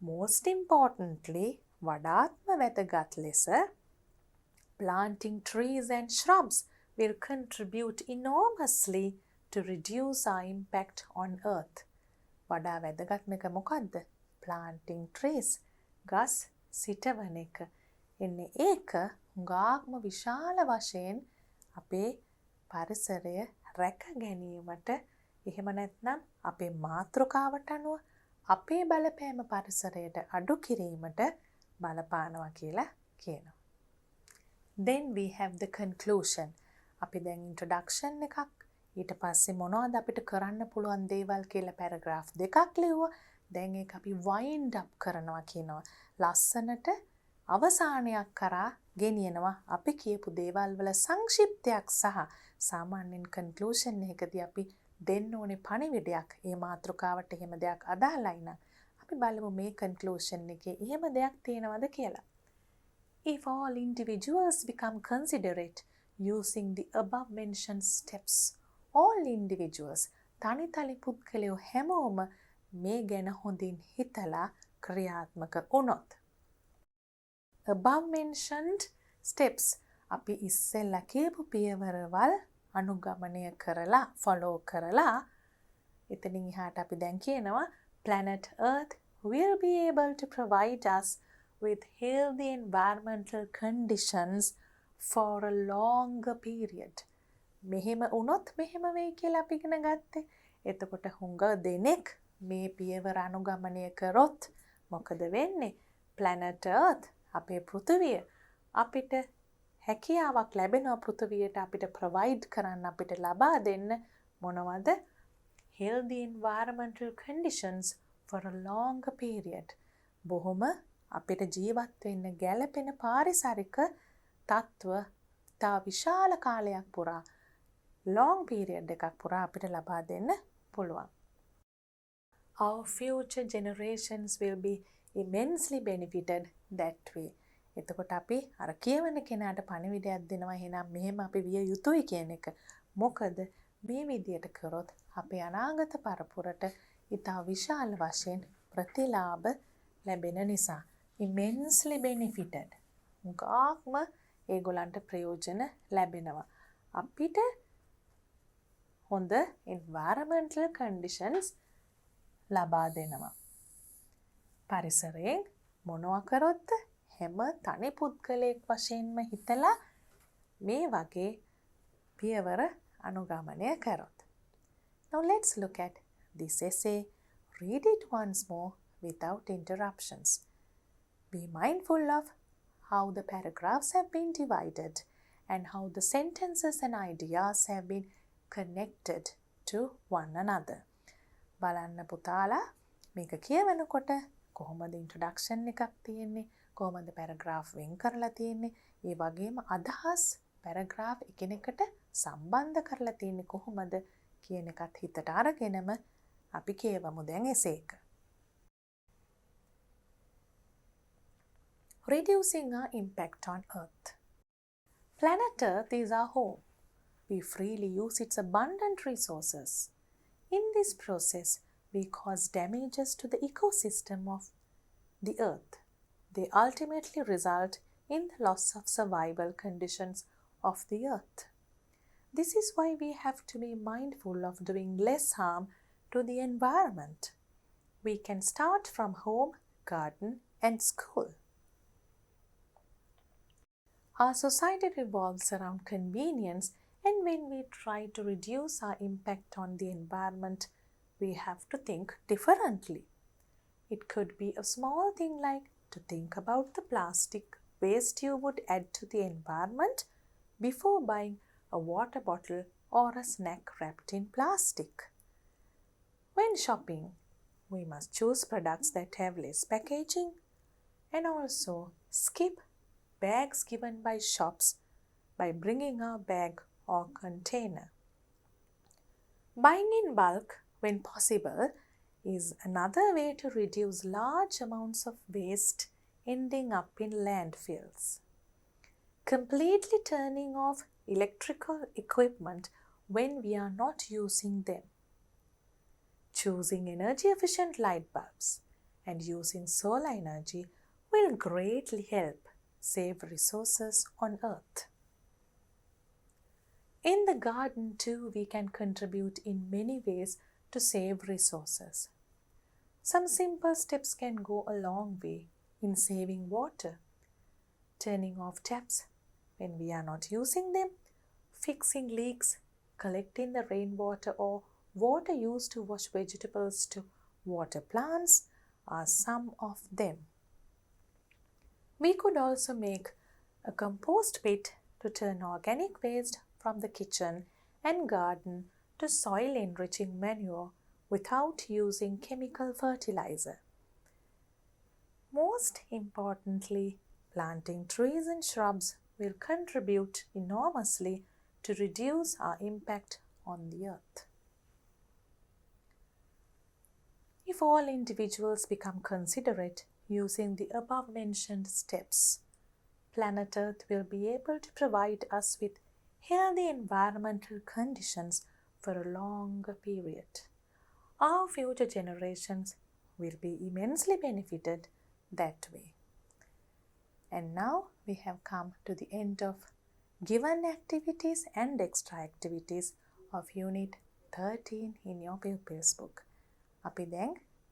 Most importantly, වඩාත්ම වැදගත් ලෙස planting trees and shrubs will contribute enormously to reduce our impact on earth. වඩා වැදගත්ම එක මොකද්ද? Planting trees. ගස් සිටවන එක. එන්නේ ඒක හුඟක්ම විශාල වශයෙන් අපේ පරිසරය රැක ගැනීමට එහෙම නැත්නම් අපේ මාතෘකාවට අනුව අපේ බලපෑම පරිසරයට අඩු කිරීමට බලපානවා කියලා කියනවා. Then we have the conclusion. අපි දැන් introduction එකක් ඊට පස්සේ මොනවද අපිට කරන්න පුළුවන් දේවල් කියලා paragraph දෙකක් ලිව්වා. දැන් ඒක අපි wind up කරනවා කියනවා. ලස්සනට අවසානයක් කරා ගෙනියනවා අපි කියපු දේවල් වල සංක්ෂිප්තයක් සහ සාමාන්‍යයෙන් කන්ක්ලූෂන් එකකදී අපි දෙන්න ඕනේ පණිවිඩයක්. ඒ මාතෘකාවට එහෙම දෙයක් අදාළයි නම් අපි බලමු මේ කන්ක්ලූෂන් එකේ එහෙම දෙයක් තියෙනවද කියලා. If all individuals become considerate using the above mentioned steps, all individuals තනි පුද්ගලයෝ හැමෝම මේ ගැන හොඳින් හිතලා ක්‍රියාත්මක වුණොත්. Above mentioned steps අපි ඉස්සෙල්ලා කියපු පියවරවල් අනුගමනය කරලා follow කරලා එතනින් එහාට අපි දැන් කියනවා planet Earth will be able to provide us with healthy environmental conditions for a longer period. මෙහෙම වුණොත් මෙහෙම වෙයි කියලා අපි ඉගෙන ගත්තේ. එතකොට හුඟ දෙනෙක් මේ පියවර අනුගමනය කරොත් මොකද වෙන්නේ? planet Earth අපේ පෘථිවිය අපිට හැකියාවක් ලැබෙනවා පෘථිවියට අපිට provide කරන්න අපිට ලබා දෙන්න මොනවද? healthy environmental conditions for a longer period. බොහොම අපිට ජීවත් වෙන්න ගැළපෙන පාරිසරික තත්ත්ව තා විශාල කාලයක් පුරා long period එකක් පුරා අපිට ලබා දෙන්න පුළුවන්. Our future generations will be immensely benefited that way. එතකොට අපි අර කියවන කෙනාට පණිවිඩයක් දෙනවා එහෙනම් මෙහෙම අපි විය යුතුයි කියන එක. මොකද මේ විදියට කරොත් අපේ අනාගත පරපුරට ඉතා විශාල වශයෙන් ප්‍රතිලාභ ලැබෙන නිසා. Immensely benefited. මුගාක්ම ඒගොල්ලන්ට ප්‍රයෝජන ලැබෙනවා. අපිට හොඳ environmental conditions ලබා දෙනවා. පරිසරයෙන් මොනවා කරොත් හැම තනි පුද්ගලයෙක් වශයෙන්ම හිතලා මේ වගේ පියවර අනුගමනය කරොත්. Now let's look at this essay. Read it once more without interruptions. Be mindful of how the paragraphs have been divided and how the sentences and ideas have been connected to one another. බලන්න පුතාලා මේක කියවනකොට කොහොමද introduction එකක් තියෙන්නේ, කොහොමද paragraph වෙන් කරලා තියෙන්නේ, ඒ වගේම අදහස් පැරග්‍රාෆ් එකිනෙකට සම්බන්ධ කරලා තියෙන්නේ කොහොමද කියන එකත් හිතට අරගෙනම අපි කියවමු දැන් essay එක. Reducing our impact on Earth. Planet Earth is our home. We freely use its abundant resources. In this process, we cause damages to the ecosystem of the Earth. They ultimately result in the loss of survival conditions of the Earth. This is why we have to be mindful of doing less harm to the environment. We can start from home, garden, and school. Our society revolves around convenience, and when we try to reduce our impact on the environment, we have to think differently. It could be a small thing like to think about the plastic waste you would add to the environment before buying a water bottle or a snack wrapped in plastic. When shopping, we must choose products that have less packaging and also skip bags given by shops by bringing our bag or container. Buying in bulk when possible is another way to reduce large amounts of waste ending up in landfills. Completely turning off electrical equipment when we are not using them. Choosing energy-efficient light bulbs and using solar energy will greatly help save resources on Earth. In the garden too, we can contribute in many ways to save resources. Some simple steps can go a long way in saving water. Turning off taps when we are not using them, fixing leaks, collecting the rainwater or water used to wash vegetables to water plants are some of them. We could also make a compost pit to turn organic waste from the kitchen and garden to soil-enriching manure without using chemical fertilizer. Most importantly, Planting trees and shrubs will contribute enormously to reduce our impact on the earth. If all individuals become considerate using the above mentioned steps, planet Earth will be able to provide us with healthy environmental conditions for a longer period. Our future generations will be immensely benefited that way. And now we have come to the end of given activities and extra activities of Unit 13 in your Pupils book. අපි දැන්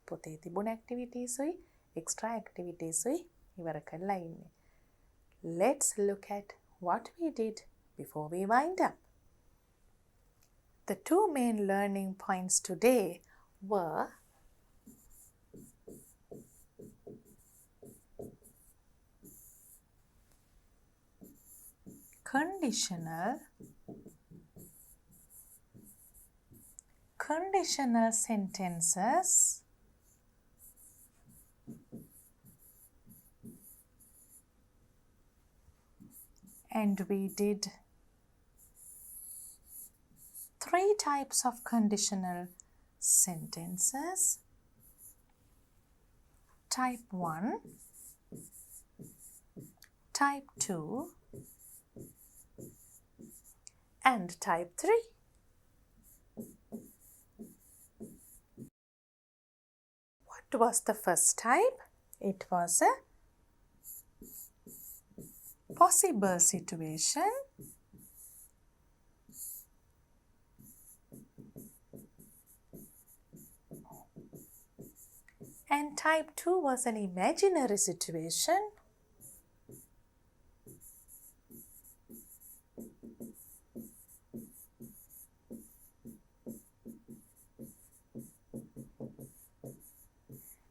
පොතේ තිබුණ activities උයි extra activities උයි ඉවර කරලා ඉන්නේ. Let's look at what we did before we wind up. The two main learning points today were conditional sentences and we did 3 types of conditional sentences. Type 1, Type 2 and Type 3. What was the first type? It was a possible situation. And type 2 was an imaginary situation.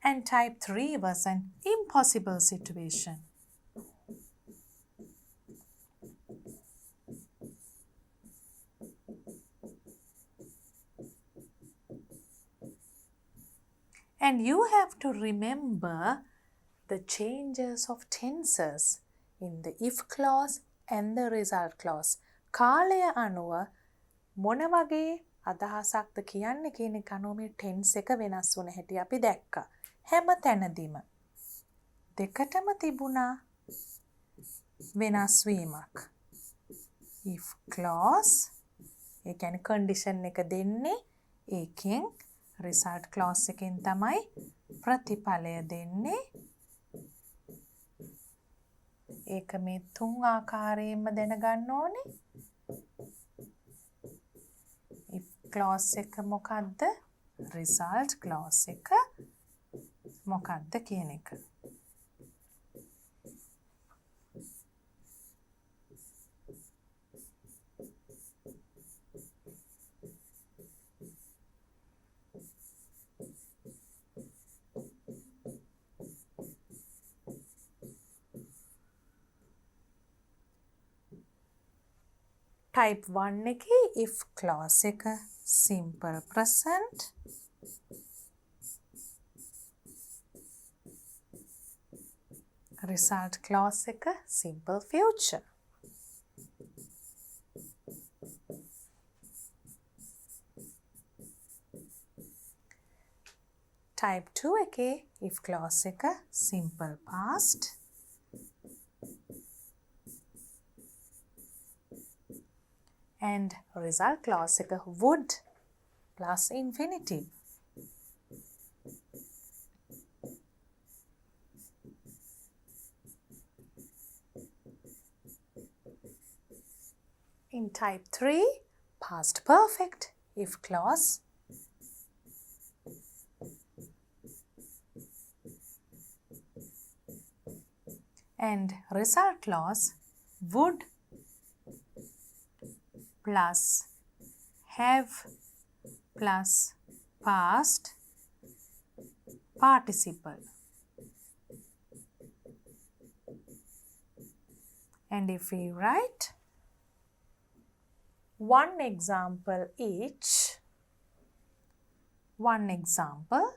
And type 3 was an impossible situation. And you have to remember the changes of tenses in the if clause and the result clause. කාලය අනුව මොන වගේ අදහසක්ද කියන්නේ කියන එක අනුව මේ tense එක වෙනස් වුණ හැටි අපි දැක්කා. හැම තැනදීම දෙකටම තිබුණා වෙනස් වීමක්. if clause ඒ කියන්නේ condition එක දෙන්නේ ඒකෙන් result clause එකෙන් තමයි ප්‍රතිඵලය දෙන්නේ. ඒක මේ 3 ආකාරයෙන්ම දැනගන්න ඕනේ. if clause එක මොකක්ද? result clause එක මොකක්ද කියන එක. Type 1 එකේ if clause එක simple present. Result clause එක simple future. Type 2 එකේ if clause එක simple past. And result clause එක would plus infinitive. In type 3, past perfect if clause. And result clause would plus have plus past participle. And if we write one example each, one example,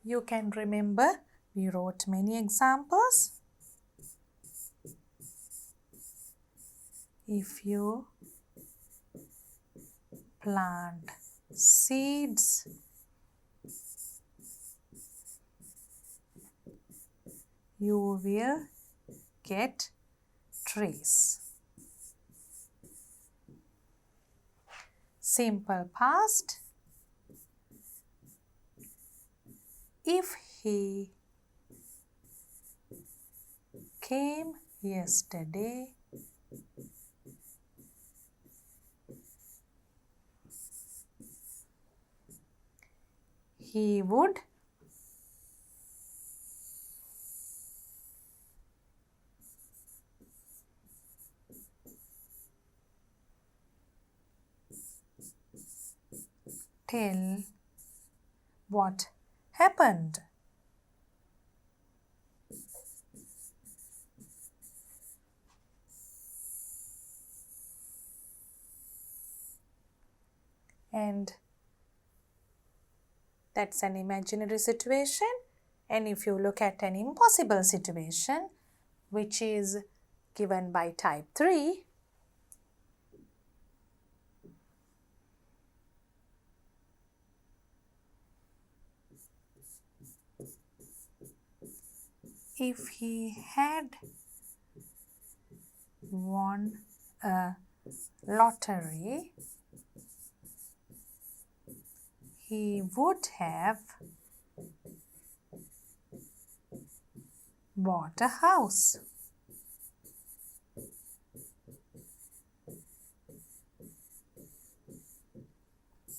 You can remember we wrote many examples. If you plant seeds, you will get trees. Simple past. If he came yesterday, he would tell what happened. And that's an imaginary situation. And if you look at an impossible situation, which is given by type 3, if he had won a lottery, he would have bought a house.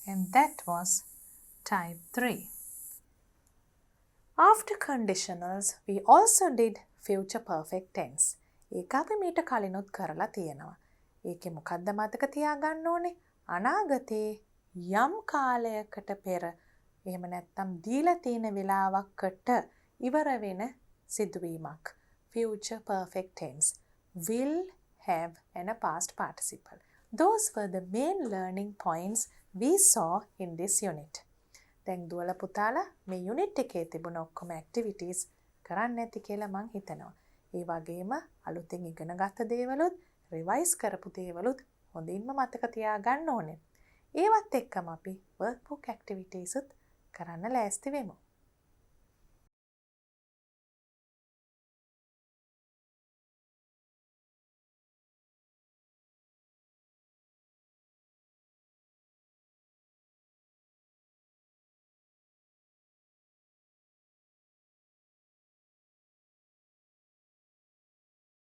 And that was type 3. After conditionals, we also did future perfect tense. ඒක අපි මීට කලිනුත් කරලා තියෙනවා. ඒකේ මොකද්ද මතක තියාගන්න ඕනේ? අනාගතේ යම් කාලයකට පෙර එහෙම නැත්නම් දීලා තියෙන වෙලාවකට ඉවර වෙන සිදුවීමක්. Future perfect tense. Will, have and a past participle. Those were the main learning points we saw in this unit. දැන් දුවල පුතාලා මේ යුනිට් එකේ තිබුණ ඔක්කොම ඇක්ටිවිටීස් කරන්න ඇති කියලා මං හිතනවා. ඒ වගේම අලුතෙන් ඉගෙන ගත්ත දේවලුත් රිවයිස් කරපු දේවලුත් හොඳින්ම මතක තියාගන්න ඕනේ. ඒවත් එක්කම අපි workbook activities උත් කරන්න ලෑස්ති වෙමු.